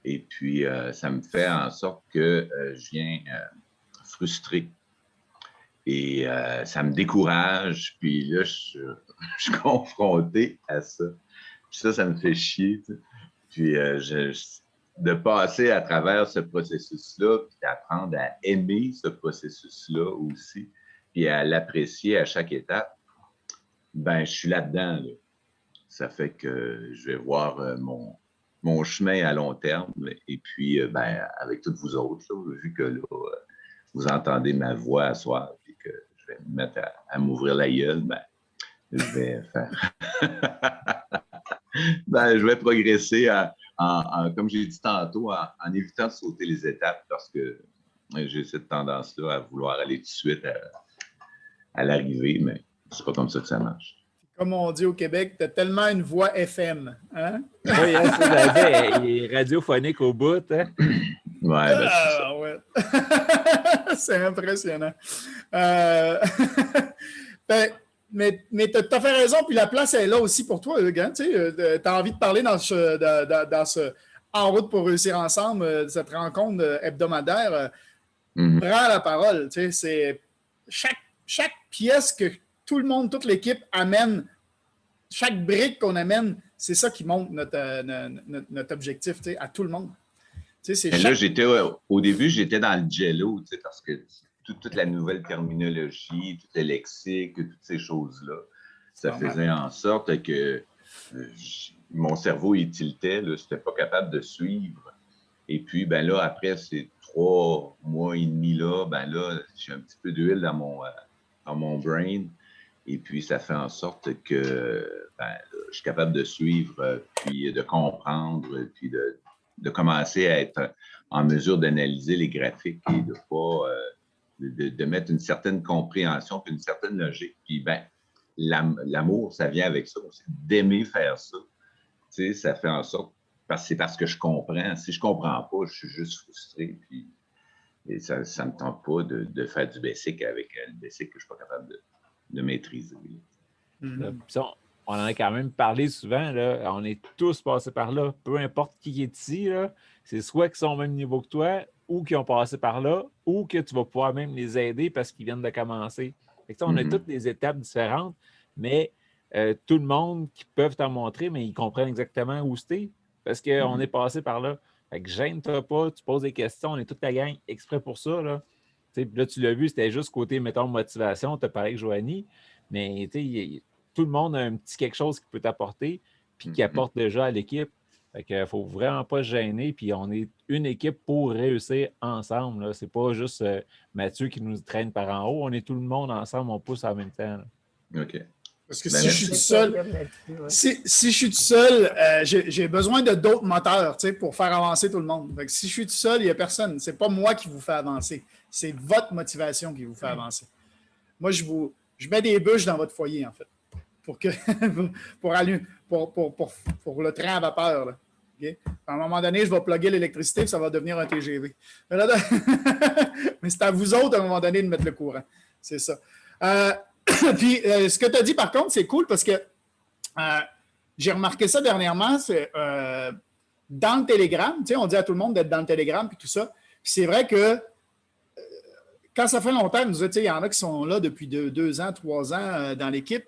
Et puis, ça me fait en sorte que je viens frustré. Et ça me décourage. Puis là, je suis confronté à ça. Puis ça me fait chier. Tu sais. Puis de passer à travers ce processus-là, puis d'apprendre à aimer ce processus-là aussi, puis à l'apprécier à chaque étape, je suis là-dedans. Là. Ça fait que je vais voir mon chemin à long terme. Et puis, avec toutes vous autres, là, vu que là, vous entendez ma voix à soir et que je vais me mettre à m'ouvrir la gueule, je vais faire. Je vais progresser, comme j'ai dit tantôt, en évitant de sauter les étapes parce que j'ai cette tendance-là à vouloir aller tout de suite à l'arrivée, mais c'est pas comme ça que ça marche. Comme on dit au Québec, tu as tellement une voix FM. Hein? Oui, il est radiophonique au bout. Hein? Ouais, c'est ouais. C'est impressionnant. Mais tu as fait raison, puis la place est là aussi pour toi, Hugues. Hein? Tu as envie de parler dans ce En route pour réussir ensemble, cette rencontre hebdomadaire. Prends la parole. C'est chaque pièce que tout le monde, toute l'équipe amène, chaque brique qu'on amène, c'est ça qui montre notre objectif à tout le monde. Là, au début, j'étais dans le jello, parce que toute la nouvelle terminologie, tout le lexique, toutes ces choses-là, ça faisait en sorte que mon cerveau il tiltait, je n'étais pas capable de suivre. Et puis, là, après ces 3 mois et demi, là, j'ai un petit peu d'huile dans mon brain. Et puis, ça fait en sorte que je suis capable de suivre, puis de comprendre, puis de commencer à être en mesure d'analyser les graphiques et de pas de mettre une certaine compréhension puis une certaine logique. Puis, l'amour, ça vient avec ça aussi, d'aimer faire ça. Tu sais, ça fait en sorte, c'est parce que je comprends. Si je comprends pas, je suis juste frustré, puis et ça me tente pas de faire du basic avec le basic que je suis pas capable de maîtriser. On en a quand même parlé souvent, là. On est tous passés par là. Peu importe qui est ici, là, c'est soit qu'ils sont au même niveau que toi, ou qui ont passé par là, ou que tu vas pouvoir même les aider parce qu'ils viennent de commencer. Fait que on a toutes des étapes différentes, mais tout le monde qui peuvent t'en montrer, mais ils comprennent exactement où c'était parce qu'on est passé par là. Fait que gêne-toi pas, tu poses des questions, on est toute la gang exprès pour ça. Là, là tu l'as vu, c'était juste côté, mettons, motivation, tu as parlé avec Joanie, mais tout le monde a un petit quelque chose qui peut t'apporter puis qui apporte déjà à l'équipe. Fait qu'il ne faut vraiment pas se gêner, puis on est une équipe pour réussir ensemble. Ce n'est pas juste Mathieu qui nous traîne par en haut, on est tout le monde ensemble, on pousse en même temps. Là. OK. Parce que si je suis tout seul, si je suis tout seul, j'ai besoin de d'autres moteurs pour faire avancer tout le monde. Fait que si je suis tout seul, il n'y a personne. Ce n'est pas moi qui vous fait avancer. C'est votre motivation qui vous fait avancer. Moi, je mets des bûches dans votre foyer, en fait, pour le train à vapeur. Là. Okay? À un moment donné, je vais plugger l'électricité et ça va devenir un TGV. Mais c'est à vous autres, à un moment donné, de mettre le courant. C'est ça. Puis, ce que tu as dit, par contre, c'est cool parce que j'ai remarqué ça dernièrement. C'est dans le Telegram, on dit à tout le monde d'être dans le Telegram et tout ça. Puis c'est vrai que quand ça fait longtemps, il y en a qui sont là depuis 2 ans, 3 ans dans l'équipe.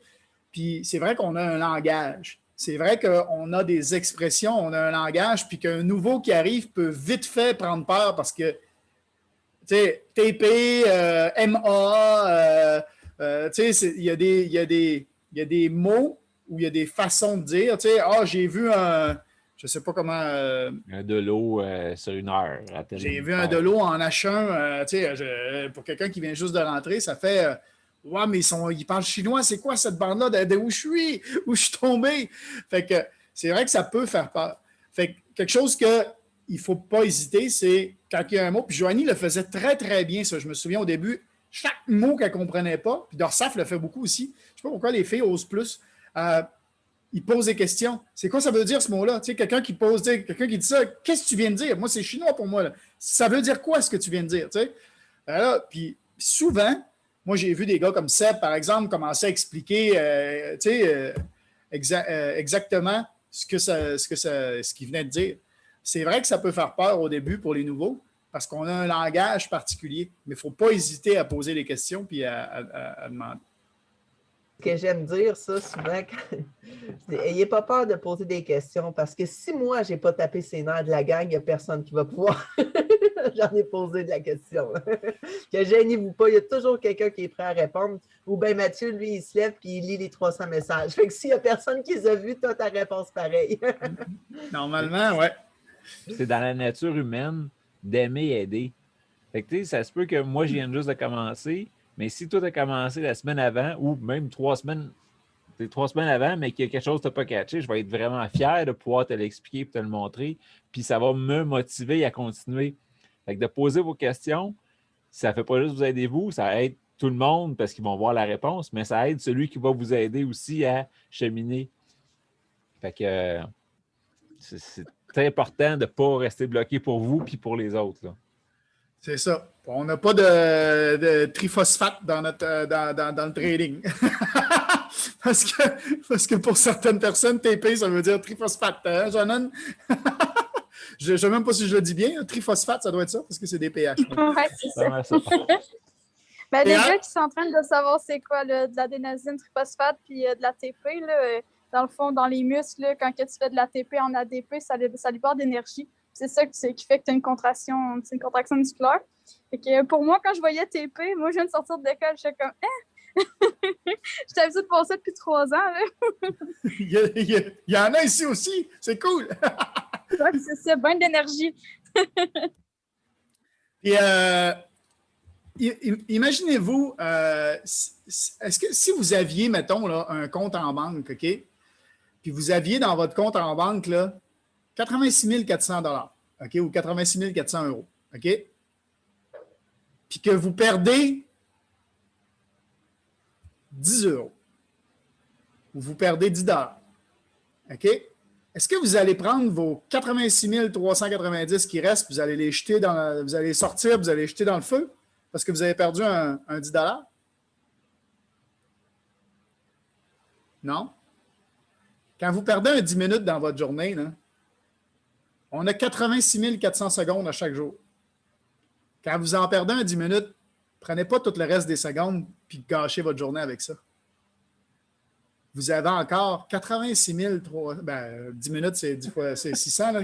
Puis c'est vrai qu'on a un langage. C'est vrai qu'on a des expressions, on a un langage, puis qu'un nouveau qui arrive peut vite fait prendre peur parce que, tu sais, TP, MA, il y a des mots ou il y a des façons de dire. Tu sais, j'ai vu je ne sais pas comment. Un de l'eau sur une heure. J'ai vu un de l'eau en H1. Pour quelqu'un qui vient juste de rentrer, ça fait. Ouais, mais ils parlent chinois, c'est quoi cette bande-là? Où je suis tombé? Fait que c'est vrai que ça peut faire peur. Fait que quelque chose qu'il ne faut pas hésiter, c'est quand il y a un mot, puis Joanie le faisait très, très bien, ça. Je me souviens au début, chaque mot qu'elle ne comprenait pas, puis Dorsaf le fait beaucoup aussi. Je ne sais pas pourquoi les filles osent plus. Ils posent des questions. C'est quoi ça veut dire ce mot-là? Tu sais, quelqu'un qui dit ça, qu'est-ce que tu viens de dire? Moi, c'est chinois pour moi. Là. Ça veut dire quoi ce que tu viens de dire? Tu sais? Alors, puis souvent, moi, j'ai vu des gars comme Seb, par exemple, commencer à expliquer exactement ce qu'il venait de dire. C'est vrai que ça peut faire peur au début pour les nouveaux parce qu'on a un langage particulier, mais il ne faut pas hésiter à poser des questions puis à demander. Ce que j'aime dire, ça, souvent, ayez pas peur de poser des questions parce que si moi, je n'ai pas tapé ses nerfs de la gang, il n'y a personne qui va pouvoir. J'en ai posé de la question. Que gênez-vous pas, il y a toujours quelqu'un qui est prêt à répondre. Ou bien Mathieu, lui, il se lève et il lit les 300 messages. Fait que s'il n'y a personne qui les a vus, tu as ta réponse pareille. Normalement, ouais. C'est dans la nature humaine d'aimer aider. Fait que, ça se peut que moi, je vienne juste de commencer, mais si toi, tu as commencé la semaine avant ou même 3 semaines avant, mais qu'il y a quelque chose que tu n'as pas catché, je vais être vraiment fier de pouvoir te l'expliquer et te le montrer. Puis ça va me motiver à continuer. Fait que de poser vos questions, ça ne fait pas juste vous aider vous, ça aide tout le monde parce qu'ils vont voir la réponse, mais ça aide celui qui va vous aider aussi à cheminer. Fait que c'est très important de ne pas rester bloqué pour vous puis pour les autres. Là. C'est ça. On n'a pas de triphosphate dans le trading. parce que pour certaines personnes, TP, ça veut dire triphosphate. Hein, Shannon? Je ne sais même pas si je le dis bien. Triphosphate, ça doit être ça, parce que c'est des pH. Oui, c'est ça. Ben, les gars qui sont en train de savoir c'est quoi de l'adénosine triphosphate puis de l'ATP, là, dans le fond, dans les muscles, là, quand tu fais de l'ATP en ADP, ça libère d'énergie. C'est ça qui fait que tu as une contraction musculaire. Fait que pour moi, quand je voyais TP, moi, je viens de sortir de l'école, j'étais comme j'étais habituée de passer depuis 3 ans. Là. il y en a ici aussi. C'est cool. Ouais, c'est ça, bien d'énergie. Et imaginez-vous, est-ce que si vous aviez, mettons, là, un compte en banque, OK? Puis vous aviez dans votre compte en banque là, 86 400 $, OK? Ou 86 400 €, OK? Puis que vous perdez 10 €, ou vous perdez 10 $, OK? Est-ce que vous allez prendre vos 86 390 qui restent, vous allez les jeter vous allez les sortir, vous allez les jeter dans le feu parce que vous avez perdu un 10 $? Non? Quand vous perdez un 10 minutes dans votre journée, là, on a 86 400 secondes à chaque jour. Quand vous en perdez un 10 minutes, prenez pas tout le reste des secondes puis gâchez votre journée avec ça. Vous avez encore 86 300, 10 minutes, c'est 10 fois c'est 600. Là,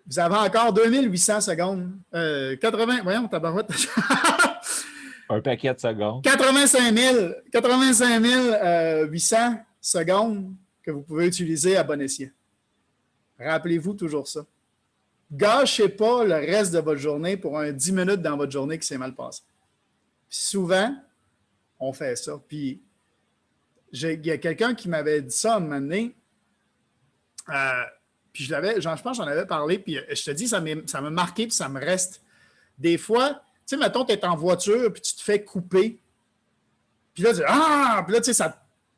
vous avez encore 2800 secondes. 80, voyons, tabarouette. Un paquet de secondes. 85 800 secondes que vous pouvez utiliser à bon escient. Rappelez-vous toujours ça. Gâchez pas le reste de votre journée pour un 10 minutes dans votre journée qui s'est mal passé. Puis souvent, on fait ça. Puis, il y a quelqu'un qui m'avait dit ça à un moment donné. Puis je pense que j'en avais parlé. Puis je te dis, ça m'a marqué, puis ça me reste. Des fois, tu sais, mettons, tu es en voiture, puis tu te fais couper. Puis là, tu dis, puis là, tu sais,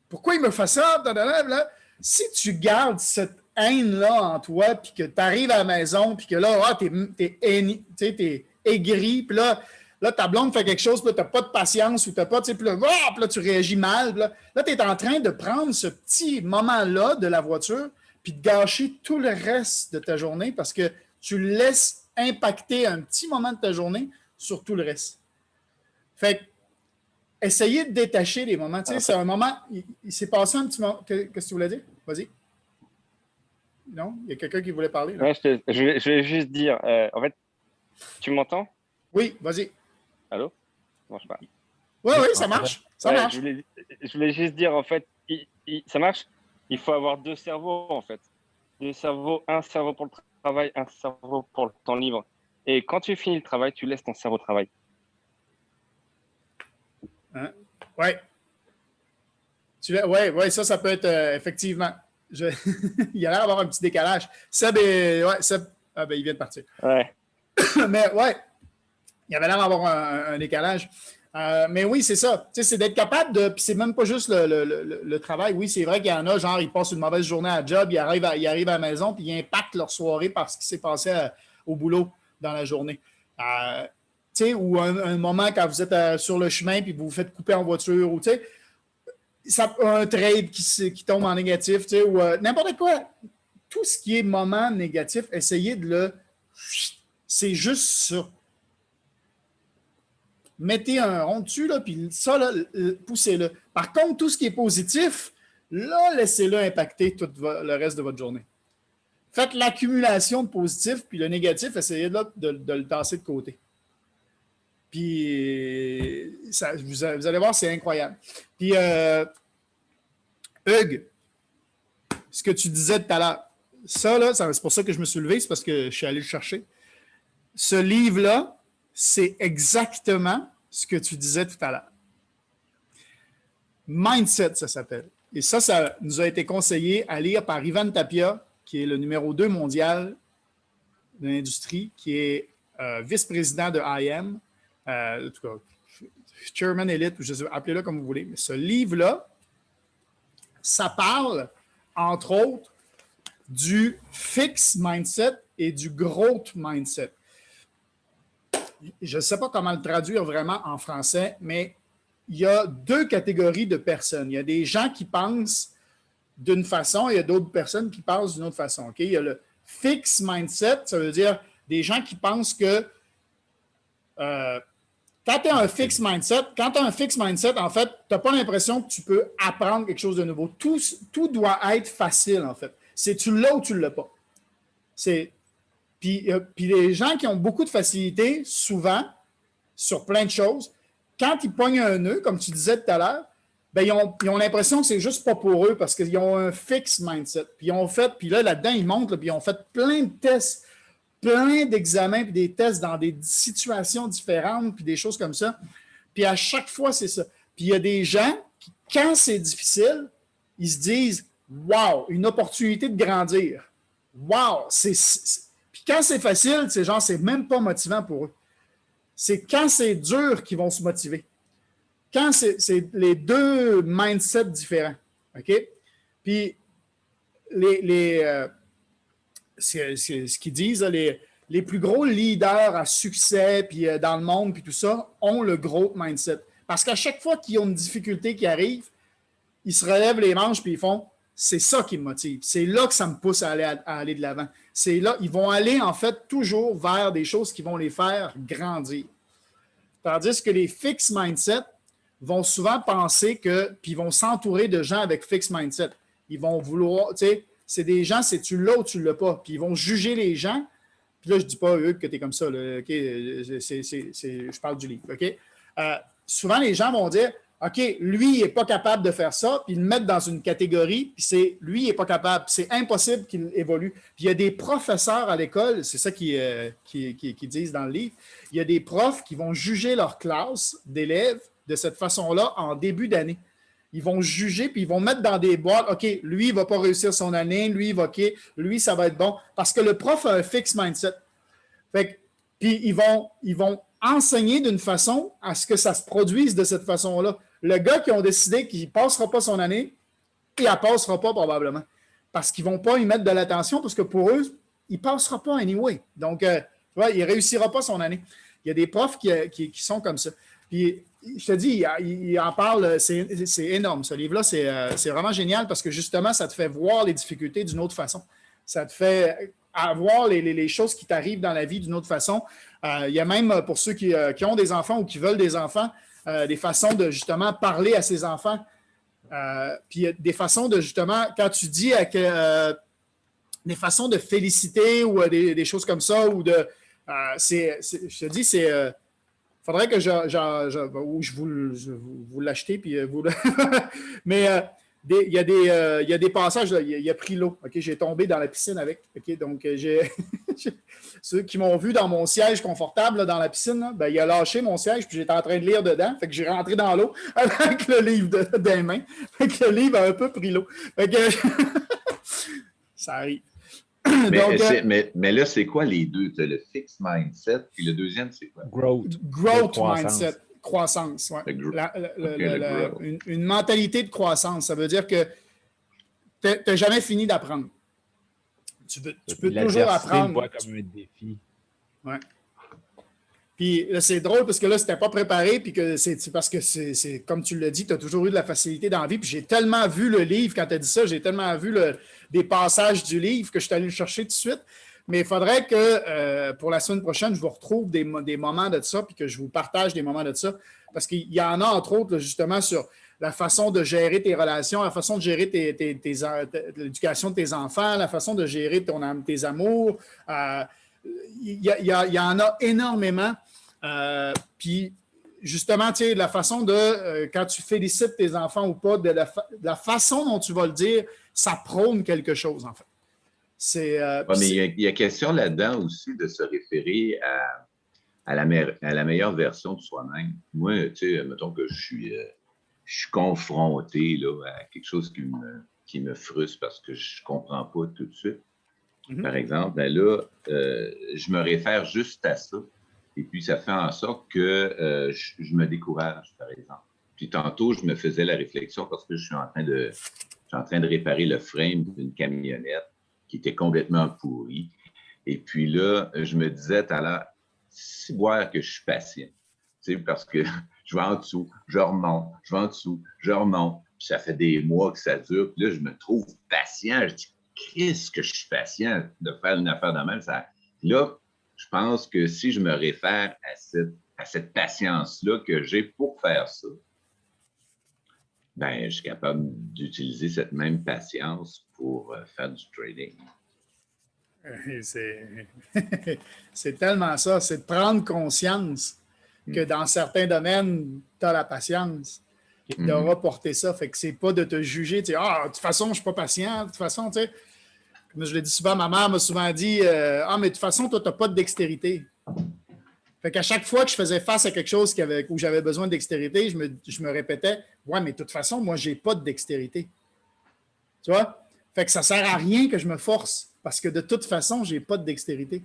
pourquoi il me fait ça? Là, si tu gardes cette haine-là en toi, puis que tu arrives à la maison, puis que là, t'es aigri, puis là, ta blonde fait quelque chose, puis là, tu n'as pas de patience, ou tu n'as pas, tu sais, puis là, tu réagis mal. Puis là, tu es en train de prendre ce petit moment-là de la voiture, puis de gâcher tout le reste de ta journée parce que tu laisses impacter un petit moment de ta journée sur tout le reste. Fait que, essayez de détacher les moments. Tu sais, c'est un moment, il s'est passé un petit moment. Qu'est-ce que tu voulais dire? Vas-y. Non? Il y a quelqu'un qui voulait parler. Là. Ouais, je vais juste dire, en fait, tu m'entends? Oui, vas-y. Allô? Non, je parle. Oui, ça marche. Ça marche. Je voulais juste dire, en fait, ça marche. Il faut avoir deux cerveaux, en fait. Deux cerveaux, un cerveau pour le travail, un cerveau pour le temps libre. Et quand tu finis le travail, tu laisses ton cerveau travailler. Hein? Oui. Oui, ça peut être effectivement. Il y a l'air d'avoir un petit décalage. Seb, il vient de partir. Ouais. Mais ouais, il y avait l'air d'avoir un décalage. Mais oui, c'est ça. Tu sais, c'est d'être capable de. Puis c'est même pas juste le travail. Oui, c'est vrai qu'il y en a, genre, ils passent une mauvaise journée à la job, ils arrivent à la maison, puis ils impactent leur soirée par ce qui s'est passé au boulot dans la journée. Tu sais, ou un moment quand vous êtes sur le chemin, puis vous vous faites couper en voiture, ou tu sais, un trade qui tombe en négatif, tu sais, ou n'importe quoi. Tout ce qui est moment négatif, essayez de le. C'est juste ça. Mettez un rond dessus, là, puis ça, là, poussez-le. Par contre, tout ce qui est positif, là, laissez-le impacter tout le reste de votre journée. Faites l'accumulation de positif, puis le négatif, essayez de le tasser de côté. Puis, vous allez voir, c'est incroyable. Puis, Hugues, ce que tu disais tout à l'heure, ça, là, c'est pour ça que je me suis levé, c'est parce que je suis allé le chercher. Ce livre-là, c'est exactement ce que tu disais tout à l'heure. Mindset, ça s'appelle. Et ça nous a été conseillé à lire par Ivan Tapia, qui est le numéro 2 mondial de l'industrie, qui est vice-président de IM, en tout cas, Chairman Elite, appelez-le comme vous voulez. Mais ce livre-là, ça parle, entre autres, du fixed mindset et du growth mindset. Je ne sais pas comment le traduire vraiment en français, mais il y a deux catégories de personnes. Il y a des gens qui pensent d'une façon et il y a d'autres personnes qui pensent d'une autre façon. Okay? Il y a le fixed mindset, ça veut dire des gens qui pensent que quand tu as un fixed mindset, en fait, tu n'as pas l'impression que tu peux apprendre quelque chose de nouveau. Tout doit être facile, en fait. C'est tu l'as ou tu ne l'as pas. Puis les gens qui ont beaucoup de facilité, souvent, sur plein de choses, quand ils pognent un nœud, comme tu disais tout à l'heure, ben, ils ont l'impression que c'est juste pas pour eux parce qu'ils ont un fixed mindset. Puis là-dedans, ils montent, puis ils ont fait plein de tests, plein d'examens, puis des tests dans des situations différentes, puis des choses comme ça. Puis à chaque fois, c'est ça. Puis il y a des gens qui, quand c'est difficile, ils se disent « Wow, une opportunité de grandir. Wow! » Puis quand c'est facile, c'est même pas motivant pour eux. C'est quand c'est dur qu'ils vont se motiver. Quand c'est les deux mindsets différents. OK? Puis ce qu'ils disent, les plus gros leaders à succès puis dans le monde puis tout ça ont le growth mindset. Parce qu'à chaque fois qu'ils ont une difficulté qui arrive, ils se relèvent les manches puis ils font « c'est ça qui me motive. C'est là que ça me pousse à aller de l'avant. » C'est là, ils vont aller en fait toujours vers des choses qui vont les faire grandir. Tandis que les fixed mindset vont souvent penser puis ils vont s'entourer de gens avec fixed mindset. Ils vont vouloir, tu sais, c'est des gens, c'est tu l'as ou tu ne l'as pas. Puis ils vont juger les gens. Puis là, je ne dis pas, Hugues, que tu es comme ça. Là, OK? Je parle du livre. OK? Souvent, les gens vont dire, OK, lui, il n'est pas capable de faire ça, puis le mettre dans une catégorie, puis lui, il n'est pas capable. C'est impossible qu'il évolue. Puis il y a des professeurs à l'école, c'est ça qu'ils disent dans le livre, il y a des profs qui vont juger leur classe d'élèves de cette façon-là en début d'année. Ils vont juger, puis ils vont mettre dans des boîtes, OK, lui, il ne va pas réussir son année, lui, il va, OK, lui, ça va être bon. Parce que le prof a un fixe mindset. Fait que, puis ils vont enseigner d'une façon à ce que ça se produise de cette façon-là. Le gars qui ont décidé qu'il ne passera pas son année, il ne la passera pas probablement. Parce qu'ils ne vont pas y mettre de l'attention, parce que pour eux, il ne passera pas anyway. Donc, tu vois, il ne réussira pas son année. Il y a des profs qui sont comme ça. Puis, je te dis, il en parle, c'est énorme. Ce livre-là, c'est vraiment génial parce que justement, ça te fait voir les difficultés d'une autre façon. Ça te fait voir les choses qui t'arrivent dans la vie d'une autre façon. Il y a même, pour ceux qui ont des enfants ou qui veulent des enfants, des façons de justement parler à ses enfants. Puis des façons de justement, quand tu dis des façons de féliciter ou des choses comme ça, ou de. Je te dis, c'est. Faudrait que je vous l'achetez, puis vous. Mais il y a des passages, là, il a pris l'eau. OK, j'ai tombé dans la piscine avec. OK, donc ceux qui m'ont vu dans mon siège confortable là, dans la piscine, là, ben, il a lâché mon siège, puis j'étais en train de lire dedans. Fait que j'ai rentré dans l'eau avec le livre dans les mains. Fait que le livre a un peu pris l'eau. Fait que ça arrive. Mais là, c'est quoi les deux? Tu as le fixed mindset, puis le deuxième, c'est quoi? Growth mindset, croissance. Ouais. Une mentalité de croissance. Ça veut dire que tu n'as jamais fini d'apprendre. Tu peux toujours apprendre. Comme un défi. Ouais. Puis là, c'est drôle parce que là, c'était pas préparé, puis que c'est parce que c'est comme tu l'as dit, tu as toujours eu de la facilité dans la vie. Puis j'ai tellement vu le livre, quand tu as dit ça, j'ai tellement vu des passages du livre que je suis allé le chercher tout de suite. Mais il faudrait que pour la semaine prochaine, je vous retrouve des moments de ça, puis que je vous partage des moments de ça. Parce qu'il y en a, entre autres, là, justement, sur la façon de gérer tes relations, la façon de gérer l'éducation de tes enfants, la façon de gérer tes amours. Il y en a énormément. Puis, justement, tu sais, la façon de, quand tu félicites tes enfants ou pas, de la façon dont tu vas le dire, ça prône quelque chose, en fait. Mais il y a question là-dedans aussi de se référer à la meilleure version de soi-même. Moi, tu sais, mettons que je suis confronté là, à quelque chose qui me frustre parce que je ne comprends pas tout de suite. Par exemple, ben là, je me réfère juste à ça. Et puis, ça fait en sorte que je me décourage, par exemple. Puis tantôt, je me faisais la réflexion parce que je suis en train de réparer le frame d'une camionnette qui était complètement pourrie. Et puis là, je me disais tout à l'heure, si boire que je suis patient. Tu sais, parce que je vais en dessous, je remonte, je vais en dessous, je remonte. Puis ça fait des mois que ça dure. Puis là, je me trouve patient. Je dis, qu'est-ce que je suis patient de faire une affaire de même? Là, je pense que si je me réfère à cette patience-là que j'ai pour faire ça, ben, je suis capable d'utiliser cette même patience pour faire du trading. C'est tellement ça, c'est de prendre conscience que dans certains domaines, tu as la patience de reporter ça. Fait que c'est pas de te juger, tu sais, de toute façon, je ne suis pas patient, de toute façon, tu sais. Comme je l'ai dit souvent, ma mère m'a souvent dit mais de toute façon, toi, tu n'as pas de dextérité. Fait qu'à chaque fois que je faisais face à quelque chose où j'avais besoin de dextérité, je me répétais, ouais, mais de toute façon, moi, je n'ai pas de dextérité. Tu vois? Fait que ça ne sert à rien que je me force parce que de toute façon, je n'ai pas de dextérité.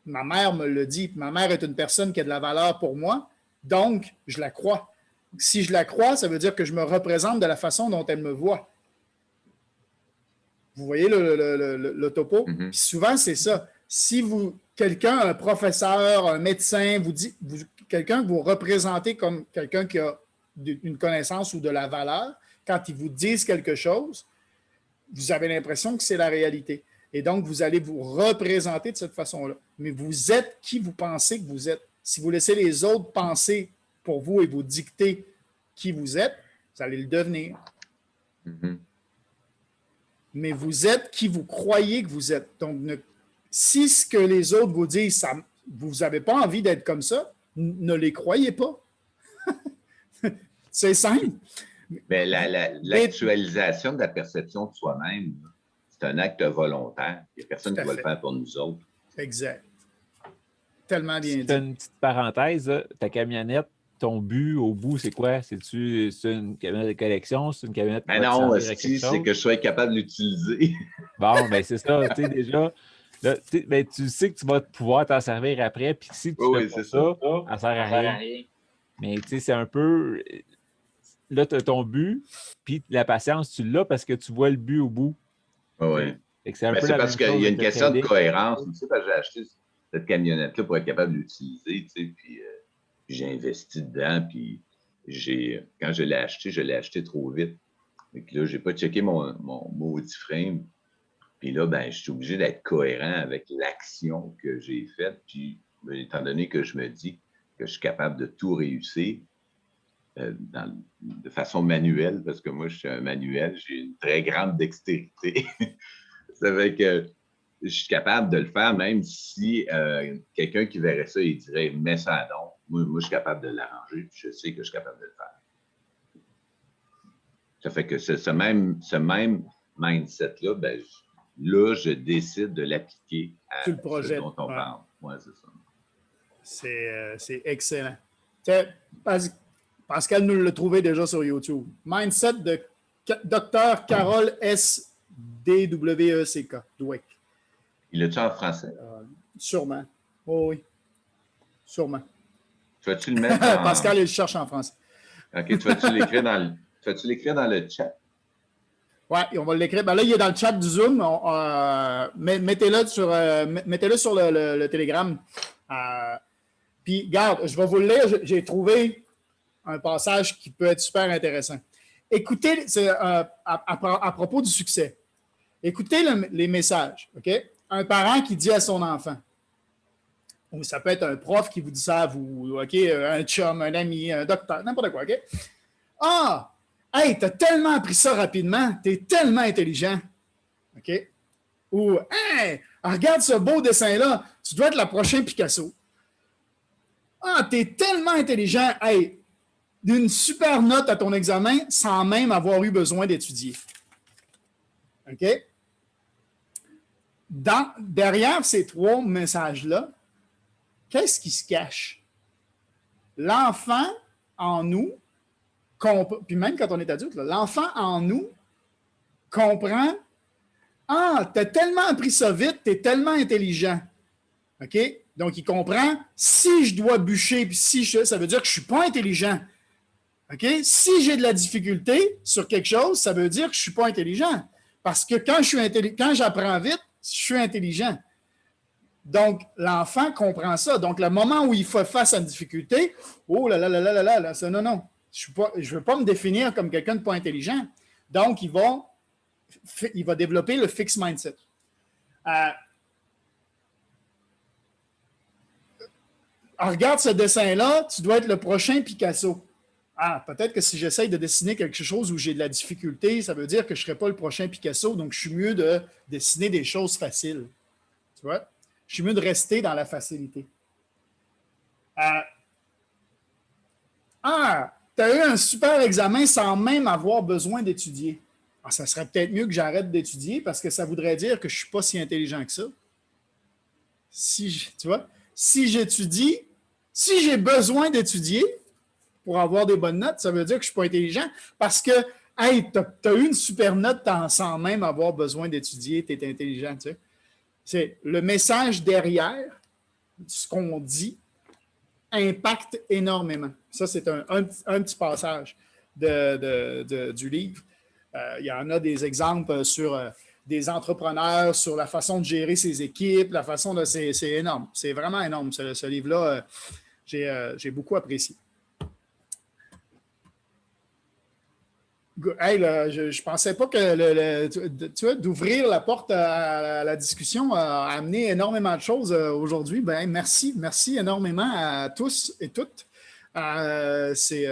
Ma mère me le dit. Ma mère est une personne qui a de la valeur pour moi, donc je la crois. Si je la crois, ça veut dire que je me représente de la façon dont elle me voit. Vous voyez le topo? Puis souvent, c'est ça. Si quelqu'un, un professeur, un médecin, quelqu'un que vous représentez comme quelqu'un qui a une connaissance ou de la valeur, quand ils vous disent quelque chose, vous avez l'impression que c'est la réalité. Et donc, vous allez vous représenter de cette façon-là. Mais vous êtes qui vous pensez que vous êtes. Si vous laissez les autres penser pour vous et vous dicter qui vous êtes, vous allez le devenir. Mais vous êtes qui vous croyez que vous êtes. Donc, si ce que les autres vous disent, vous n'avez pas envie d'être comme ça, ne les croyez pas. C'est simple. Mais l'actualisation de la perception de soi-même, c'est un acte volontaire. Il n'y a personne qui va le faire pour nous autres. Exact. Tellement bien dit. Une petite parenthèse, ta camionnette, ton but au bout, c'est quoi? C'est une camionnette de collection? C'est une camionnette qui Mais va te non, servir à quelque c'est chose? que je sois capable de l'utiliser. Bon, ben c'est ça, tu sais, déjà. Là, ben, tu sais que tu vas pouvoir t'en servir après, puis si tu fais pas ça, ça sert à rien. Mais tu sais, c'est un peu... Là, tu as ton but, puis la patience, tu l'as parce que tu vois le but au bout. Oui. C'est parce qu'il y a une question de cohérence. Tu sais, parce que j'ai acheté cette camionnette-là pour être capable de l'utiliser, tu sais, puis j'ai investi dedans, puis quand je l'ai acheté trop vite. Donc là, je n'ai pas checké mon maudit frame. Puis là, ben, je suis obligé d'être cohérent avec l'action que j'ai faite. Puis, étant donné que je me dis que je suis capable de tout réussir de façon manuelle, parce que moi, je suis un manuel, j'ai une très grande dextérité. Ça fait que je suis capable de le faire, même si quelqu'un qui verrait ça, il dirait « mets ça à don ». Moi, je suis capable de l'arranger, puis je sais que je suis capable de le faire. Ça fait que ce même mindset-là, ben, là, je décide de l'appliquer à ce dont on parle. Oui, c'est ça. C'est excellent. Pascal nous l'a trouvé déjà sur YouTube. Mindset de Dr. Carol S. D-W-E-C-K. Dweck. Il l'a-tu en français? Sûrement. Oh, oui. Sûrement. Tu vas-tu le mettre en... Pascal, il le cherche en français. OK. Tu vas-tu l'écrire dans le chat? Oui, on va l'écrire. Ben là, il est dans le chat du Zoom. Mettez-le sur le Telegram. Puis, regarde, je vais vous le lire. J'ai trouvé un passage qui peut être super intéressant. Écoutez, à propos du succès. Écoutez les messages. OK? Un parent qui dit à son enfant, ou ça peut être un prof qui vous dit ça à vous, OK? Un chum, un ami, un docteur, n'importe quoi. OK? Ah! Hey, t'as tellement appris ça rapidement, t'es tellement intelligent. OK? Ou, hey, regarde ce beau dessin-là, tu dois être la prochaine Picasso. Ah, t'es tellement intelligent, hey, d'une super note à ton examen sans même avoir eu besoin d'étudier. OK? Derrière ces trois messages-là, qu'est-ce qui se cache? L'enfant en nous, puis même quand on est adulte, l'enfant en nous comprend « Ah, tu as tellement appris ça vite, tu es tellement intelligent. » OK? Donc, il comprend « Si je dois bûcher, puis ça veut dire que je ne suis pas intelligent. » OK? Si j'ai de la difficulté sur quelque chose, ça veut dire que je ne suis pas intelligent. Parce que quand j'apprends vite, je suis intelligent. Donc, l'enfant comprend ça. Donc, le moment où il fait face à une difficulté, oh là là là là là là, ça, non. Je ne veux pas me définir comme quelqu'un de pas intelligent. Donc, il va développer le fixed mindset. Regarde ce dessin-là, tu dois être le prochain Picasso. Ah, peut-être que si j'essaye de dessiner quelque chose où j'ai de la difficulté, ça veut dire que je ne serai pas le prochain Picasso, donc je suis mieux de dessiner des choses faciles. Tu vois? Je suis mieux de rester dans la facilité. Tu as eu un super examen sans même avoir besoin d'étudier. Ah, ça serait peut-être mieux que j'arrête d'étudier parce que ça voudrait dire que je ne suis pas si intelligent que ça. Tu vois? Si j'étudie, si j'ai besoin d'étudier pour avoir des bonnes notes, ça veut dire que je ne suis pas intelligent parce que, hey, tu as eu une super note sans même avoir besoin d'étudier, tu es intelligent. Tu sais? C'est le message derrière ce qu'on dit impacte énormément. Ça, c'est un petit passage du livre. Il y en a des exemples sur des entrepreneurs, sur la façon de gérer ses équipes, c'est énorme. C'est vraiment énorme. Ce livre-là, j'ai beaucoup apprécié. Hey, là, je ne pensais pas que tu vois, d'ouvrir la porte à la discussion a amené énormément de choses aujourd'hui. Ben, merci énormément à tous et toutes. C'est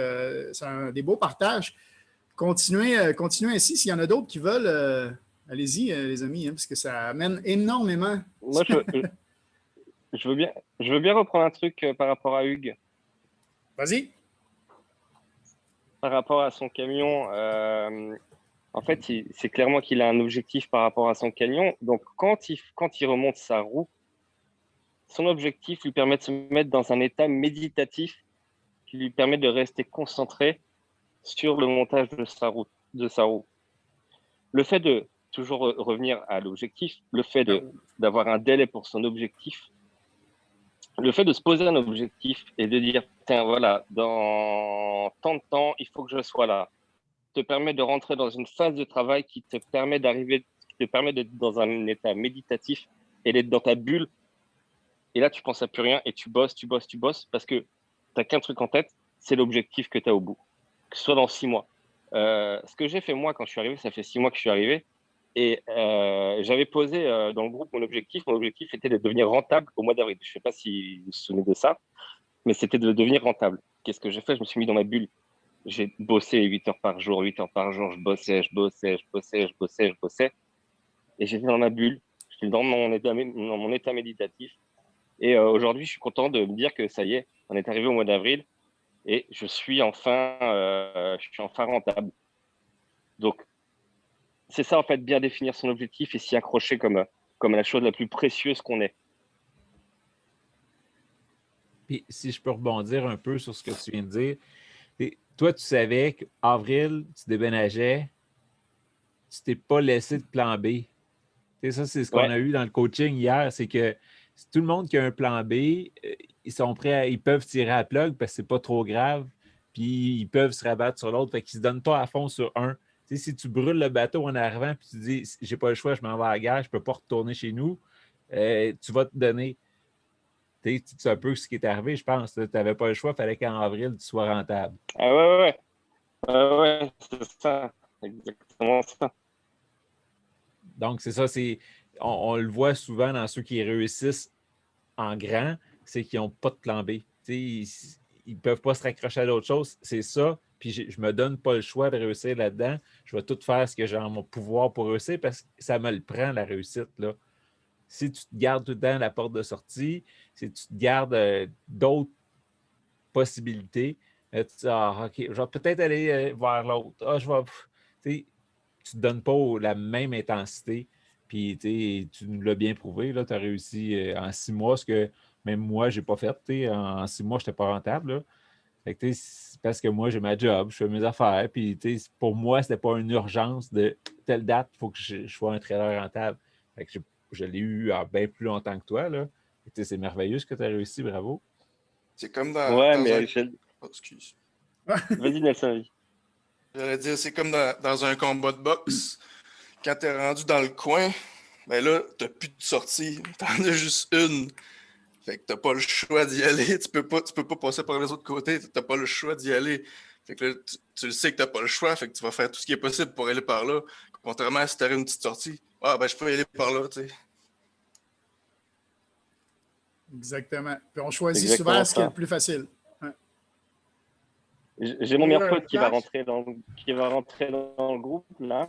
des beaux partages. Continuez ainsi. S'il y en a d'autres qui veulent, allez-y, les amis, parce que ça amène énormément. Moi, je veux bien reprendre un truc par rapport à Hugues. Vas-y. par rapport à son camion, en fait, c'est clairement qu'il a un objectif par rapport à son camion. Donc, quand il remonte sa roue, son objectif lui permet de se mettre dans un état méditatif qui lui permet de rester concentré sur le montage de sa roue. Le fait de toujours revenir à l'objectif, le fait d'avoir un délai pour son objectif, le fait de se poser un objectif et de dire, tiens, voilà, dans tant de temps, il faut que je sois là, te permet de rentrer dans une phase de travail qui te permet d'être dans un état méditatif et d'être dans ta bulle. Et là, tu penses à plus rien et tu bosses parce que tu n'as qu'un truc en tête, c'est l'objectif que tu as au bout, que ce soit dans 6 mois. Ce que j'ai fait moi quand je suis arrivé, ça fait 6 mois que je suis arrivé, et j'avais posé dans le groupe mon objectif. Mon objectif était de devenir rentable au mois d'avril. Je ne sais pas si vous vous souvenez de ça, mais c'était de devenir rentable. Qu'est-ce que j'ai fait? Je me suis mis dans ma bulle. J'ai bossé 8 heures par jour, je bossais. Et j'étais dans ma bulle, j'étais dans mon état méditatif. Et aujourd'hui, je suis content de me dire que ça y est, on est arrivé au mois d'avril et je suis enfin rentable. Donc, c'est ça, en fait, bien définir son objectif et s'y accrocher comme la chose la plus précieuse qu'on ait. Puis, si je peux rebondir un peu sur ce que tu viens de dire, toi, tu savais qu'avril, tu déménageais, tu t'es pas laissé de plan B. Ça, c'est ce qu'on a eu dans le coaching hier, c'est que tout le monde qui a un plan B, ils sont prêts, ils peuvent tirer à la plug parce que c'est pas trop grave, puis ils peuvent se rabattre sur l'autre, fait qu'ils se donnent pas à fond sur un. Si tu brûles le bateau en arrivant, puis tu dis, j'ai pas le choix, je m'en vais à la gare, je peux pas retourner chez nous, tu vas te donner. C'est un peu ce qui est arrivé, je pense. Tu n'avais pas le choix, il fallait qu'en avril, tu sois rentable. Ah ouais, c'est ça, exactement ça. Donc, c'est ça, on le voit souvent dans ceux qui réussissent en grand, c'est qu'ils n'ont pas de plan B. Ils ne peuvent pas se raccrocher à d'autres choses. C'est ça, puis je ne me donne pas le choix de réussir là-dedans. Je vais tout faire ce que j'ai en mon pouvoir pour réussir parce que ça me le prend, la réussite, là. Si tu te gardes tout le temps la porte de sortie, si tu te gardes d'autres possibilités, tu dis, OK, je vais peut-être aller vers l'autre. Tu ne te donnes pas la même intensité. Puis tu nous l'as bien prouvé, tu as réussi en 6 mois, ce que même moi, je n'ai pas fait. En 6 mois, je n'étais pas rentable. Là. Fait que, c'est parce que moi, j'ai ma job, je fais mes affaires. Puis pour moi, ce n'était pas une urgence de telle date, il faut que je sois un trader rentable. Fait que je l'ai eu bien plus longtemps que toi. Là. C'est merveilleux ce que tu as réussi, bravo. C'est comme dans. Ouais, dans mais un... Oh, excuse. Vas-y, Nelson. J'allais dire, c'est comme dans un combat de boxe. Quand t'es rendu dans le coin, ben là, t'as plus de sortie. T'en as juste une. Fait que t'as pas le choix d'y aller. Tu peux pas passer par les autres côtés. T'as pas le choix d'y aller. Fait que là, tu le sais que t'as pas le choix. Fait que tu vas faire tout ce qui est possible pour aller par là. Contrairement à si t'avais une petite sortie. Ah, ben je peux y aller par là, tu sais. Exactement. Puis on choisit souvent ce qui est le plus facile. Ouais. J'ai mon meilleur pote qui va rentrer dans le groupe, là.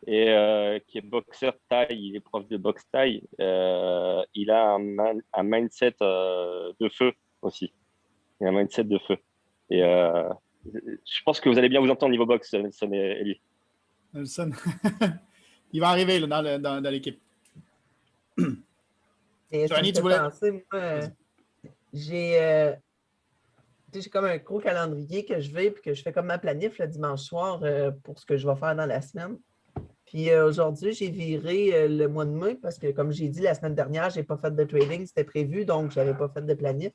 Et qui est boxeur thaï, il est prof de boxe thaï. Il a un mindset de feu aussi. Il a un mindset de feu. Et je pense que vous allez bien vous entendre niveau boxe, Nelson et Eli. Nelson, il va arriver là, dans l'équipe. Johnny, tu voulais penser, moi, j'ai comme un gros calendrier que je vais puis que je fais comme ma planif le dimanche soir pour ce que je vais faire dans la semaine. Puis aujourd'hui, j'ai viré le mois de mai parce que, comme j'ai dit la semaine dernière, je n'ai pas fait de trading, c'était prévu, donc je n'avais pas fait de planif.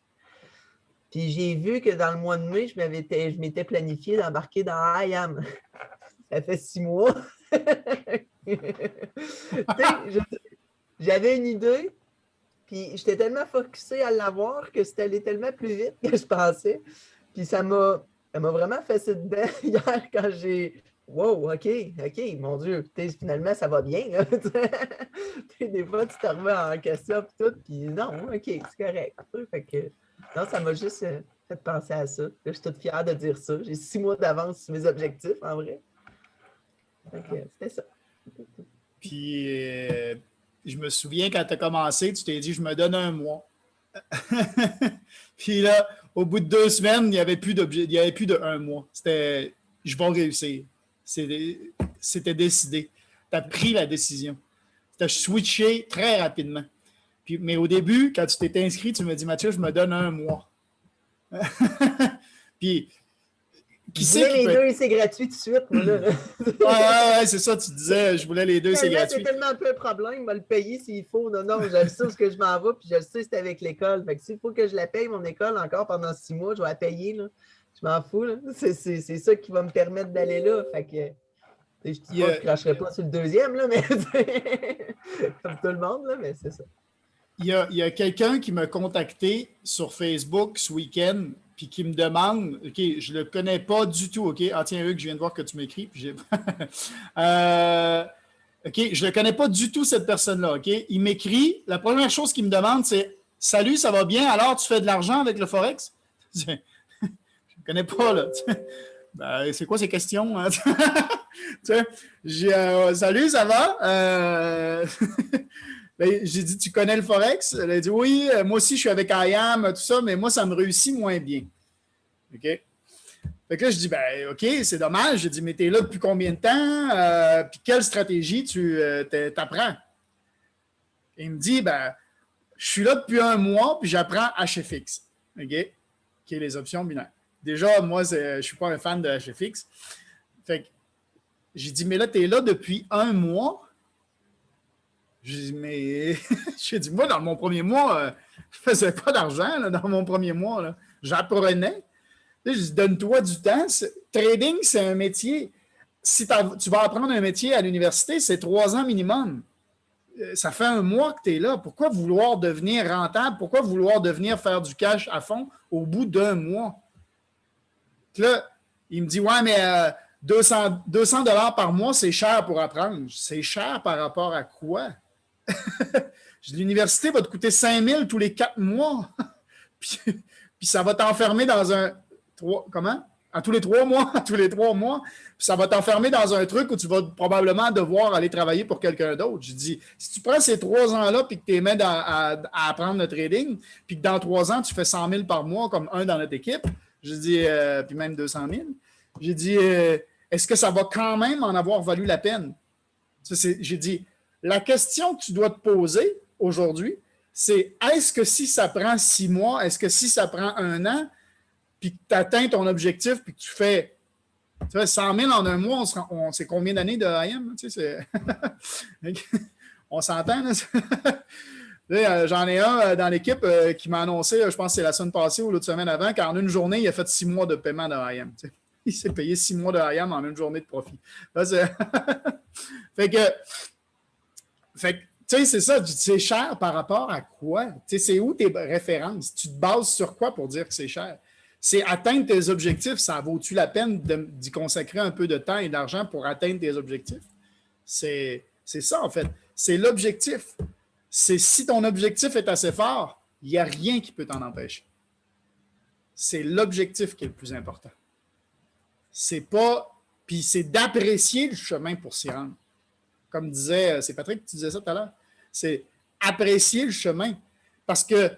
Puis j'ai vu que dans le mois de mai, je m'étais planifié d'embarquer dans IAM. Ça fait 6 mois. J'avais une idée, puis j'étais tellement focusé à l'avoir que c'était allé tellement plus vite que je pensais. Puis ça m'a vraiment fait dedans hier quand j'ai... Wow, OK, mon Dieu, finalement, ça va bien. Là. Des fois, tu te remets en question et tout, puis non, OK, c'est correct. Fait que, non, ça m'a juste fait penser à ça. Là, je suis toute fière de dire ça. J'ai 6 mois d'avance sur mes objectifs, en vrai. Fait que, c'était ça. Puis, je me souviens, quand tu as commencé, tu t'es dit, je me donne un mois. Puis là, au bout de 2 semaines, il n'y avait plus de 1 mois. C'était « je vais réussir ». C'était décidé. Tu as pris la décision. Tu as switché très rapidement. Mais au début, quand tu t'es inscrit, tu me dis « Mathieu, je me donne 1 mois. » Puis, qui sait les deux, c'est gratuit tout de suite. Moi, là. Ouais, c'est ça, tu disais, je voulais les deux, c'est gratuit. C'est tellement un peu un problème, va le payer s'il faut. Non, je le sais où que je m'en vais, puis je le sais, c'est avec l'école. Fait que s'il faut que je la paye, mon école, encore pendant 6 mois, je vais la payer. Là. Je m'en fous. C'est ça qui va me permettre d'aller là. Fait que je ne cracherai pas sur le deuxième, là, mais comme tout le monde, là, mais c'est ça. Il y a quelqu'un qui m'a contacté sur Facebook ce week-end puis qui me demande, OK, je ne le connais pas du tout, OK? Ah tiens, Hugues, je viens de voir que tu m'écris. OK, je ne le connais pas du tout, cette personne-là, OK? Il m'écrit, la première chose qu'il me demande, c'est « Salut, ça va bien? Alors, tu fais de l'argent avec le Forex? » Je ne connais pas, là. Ben, c'est quoi ces questions? Hein? Salut, ça va? Ben, j'ai dit, tu connais le Forex? Elle a dit, oui, moi aussi, je suis avec IAM, tout ça, mais moi, ça me réussit moins bien. OK? Fait que là, je dis, ben, OK, c'est dommage. J'ai dit, mais tu es là depuis combien de temps? Puis quelle stratégie tu apprends? Il me dit, ben, je suis là depuis 1 mois, puis j'apprends HFX. OK? Qui est les options binaires. Déjà, moi, je ne suis pas un fan de HFX. Fait que j'ai dit, mais là, tu es là depuis 1 mois. J'ai dit, mais j'ai dit, moi, dans mon premier mois, je ne faisais pas d'argent dans mon premier mois. J'apprenais. J'ai dit, donne-toi du temps. Trading, c'est un métier. Si tu vas apprendre un métier à l'université, c'est 3 ans minimum. Ça fait 1 mois que tu es là. Pourquoi vouloir devenir rentable? Pourquoi vouloir devenir faire du cash à fond au bout d'1 mois? Là, il me dit, ouais, mais 200 $ par mois, c'est cher pour apprendre. C'est cher par rapport à quoi? L'université va te coûter 5 000 tous les 4 mois. puis ça va t'enfermer dans un... Comment? À tous les 3 mois. À tous les 3 mois. Puis ça va t'enfermer dans un truc où tu vas probablement devoir aller travailler pour quelqu'un d'autre. Je dis, si tu prends ces 3 ans-là puis que tu les mets à apprendre le trading, puis que dans 3 ans, tu fais 100 000 par mois comme un dans notre équipe, je dis, puis même 200 000, j'ai dit, est-ce que ça va quand même en avoir valu la peine? J'ai dit, la question que tu dois te poser aujourd'hui, c'est est-ce que si ça prend 6 mois, est-ce que si ça prend 1 an, puis que tu atteins ton objectif, puis que tu fais 100 000 en 1 mois, on sait combien d'années de IM? Tu sais, on s'entend, là? J'en ai un dans l'équipe qui m'a annoncé, je pense que c'est la semaine passée ou l'autre semaine avant, qu'en 1 journée, il a fait 6 mois de paiement de IM. Tu sais. Il s'est payé 6 mois de IAM en 1 journée de profit. Là, fait que, tu sais, c'est ça, c'est cher par rapport à quoi? Tu sais, c'est où tes références? Tu te bases sur quoi pour dire que c'est cher? C'est atteindre tes objectifs, ça vaut-tu la peine d'y consacrer un peu de temps et d'argent pour atteindre tes objectifs? C'est ça, en fait. C'est l'objectif. C'est si ton objectif est assez fort, il n'y a rien qui peut t'en empêcher. C'est l'objectif qui est le plus important. C'est pas... Puis c'est d'apprécier le chemin pour s'y rendre. Comme disait... C'est Patrick qui disait ça tout à l'heure. C'est apprécier le chemin. Parce que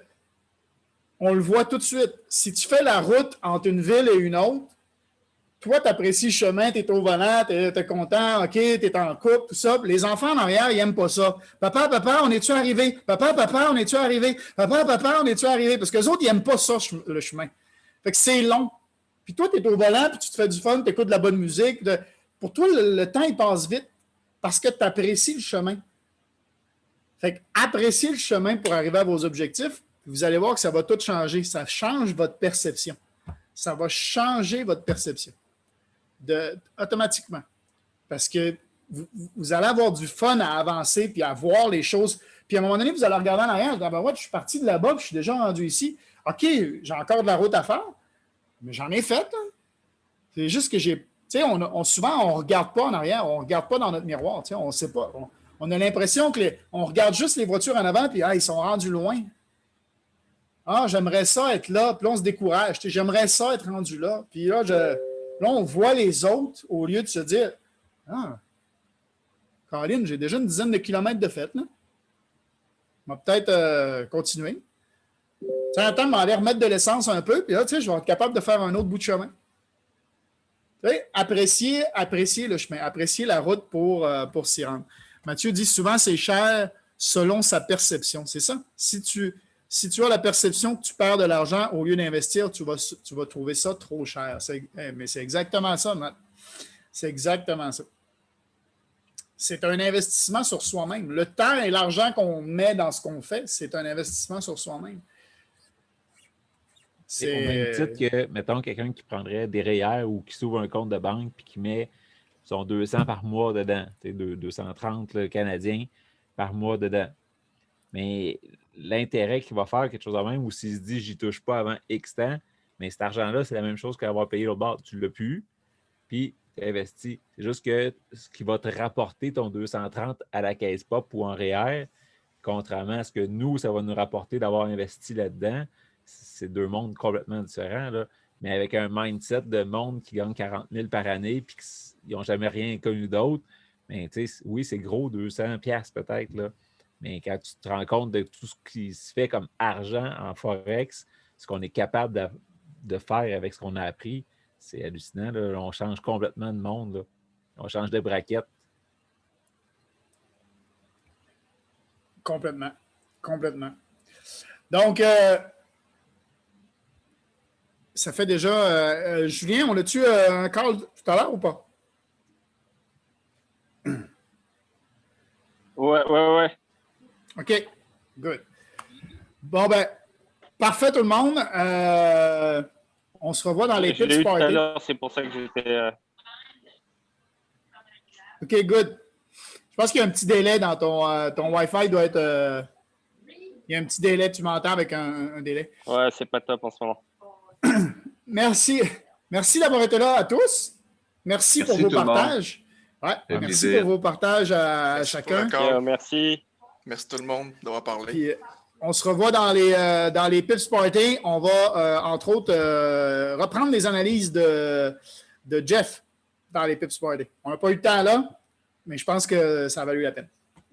on le voit tout de suite. Si tu fais la route entre une ville et une autre, toi, tu apprécies le chemin, tu es au volant, tu es content, OK, tu es en couple, tout ça. Les enfants en arrière, ils n'aiment pas ça. Papa, on est-tu arrivé? Papa, on est-tu arrivé? Papa, on est-tu arrivé? Parce que les autres, ils n'aiment pas ça, le chemin. Fait que c'est long. Puis toi, tu es au volant, puis tu te fais du fun, tu écoutes de la bonne musique. Pour toi, le temps, il passe vite parce que tu apprécies le chemin. Fait que appréciez le chemin pour arriver à vos objectifs. Vous allez voir que ça va tout changer. Ça change votre perception. Ça va changer votre perception automatiquement. Parce que vous allez avoir du fun à avancer puis à voir les choses. Puis à un moment donné, vous allez regarder en arrière. Je suis parti de là-bas, puis je suis déjà rendu ici. OK, j'ai encore de la route à faire, mais j'en ai fait. Hein. C'est juste que j'ai... Tu sais, souvent, on ne regarde pas en arrière, on ne regarde pas dans notre miroir. Tu sais, on ne sait pas. On a l'impression qu'on regarde juste les voitures en avant, puis ils sont rendus loin. Ah, j'aimerais ça être là, puis là, on se décourage. Tu sais, j'aimerais ça être rendu là. Puis là, on voit les autres au lieu de se dire ah, Caroline, j'ai déjà une dizaine de kilomètres de fait. Là. On va peut-être continuer. Ça attend de m'aller remettre de l'essence un peu, puis là, tu sais, je vais être capable de faire un autre bout de chemin. Tu sais, apprécier le chemin, apprécier la route pour s'y rendre. Mathieu dit souvent, c'est cher selon sa perception. C'est ça. Si tu as la perception que tu perds de l'argent au lieu d'investir, tu vas trouver ça trop cher. Mais c'est exactement ça, Matt. C'est exactement ça. C'est un investissement sur soi-même. Le temps et l'argent qu'on met dans ce qu'on fait, c'est un investissement sur soi-même. C'est au même titre que, mettons, quelqu'un qui prendrait des REER ou qui s'ouvre un compte de banque puis qui met son 200 par mois dedans, 230 là, canadiens par mois dedans. Mais l'intérêt qu'il va faire quelque chose de même, ou s'il se dit « j'y touche pas avant X temps », mais cet argent-là, c'est la même chose qu'avoir payé l'autre bord. Tu ne l'as plus, puis tu investis. C'est juste que ce qui va te rapporter ton 230 à la caisse pop ou en REER, contrairement à ce que nous, ça va nous rapporter d'avoir investi là-dedans, c'est deux mondes complètement différents, là. Mais avec un mindset de monde qui gagne 40 000 par année puis qu'ils n'ont jamais rien connu d'autre, mais oui, c'est gros, 200$ peut-être, là. Mais quand tu te rends compte de tout ce qui se fait comme argent en Forex, ce qu'on est capable de faire avec ce qu'on a appris, c'est hallucinant, là. On change complètement de monde, là. On change de braquette. Complètement. Complètement. Donc, ça fait déjà... Julien, on a-tu un call tout à l'heure ou pas? Ouais. OK. Good. Bon, ben, parfait tout le monde. On se revoit dans les pitch parties. C'est pour ça que j'étais... OK, good. Je pense qu'il y a un petit délai dans ton Wi-Fi. Doit être... il y a un petit délai. Tu m'entends avec un délai. Ouais, c'est pas top en ce moment. Merci. Merci d'avoir été là à tous. Merci pour vos partages. Ouais, merci pour vos partages à chacun. Merci. Merci tout le monde d'avoir parlé. Puis, on se revoit dans les Pips Party. On va, entre autres, reprendre les analyses de Jeff dans les Pips Party. On n'a pas eu le temps là, mais je pense que ça a valu la peine.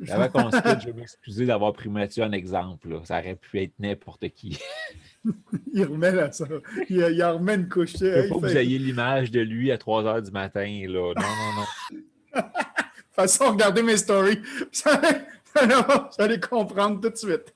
Avant qu'on se quitte, je veux m'excuser d'avoir pris Mathieu en exemple, là. Ça aurait pu être n'importe qui. Il remet là, ça. Il en remet une couche. Il ne faut pas que vous ayez l'image de lui à 3 h du matin. Là. Non. De toute façon, regardez mes stories. Vous allez comprendre tout de suite.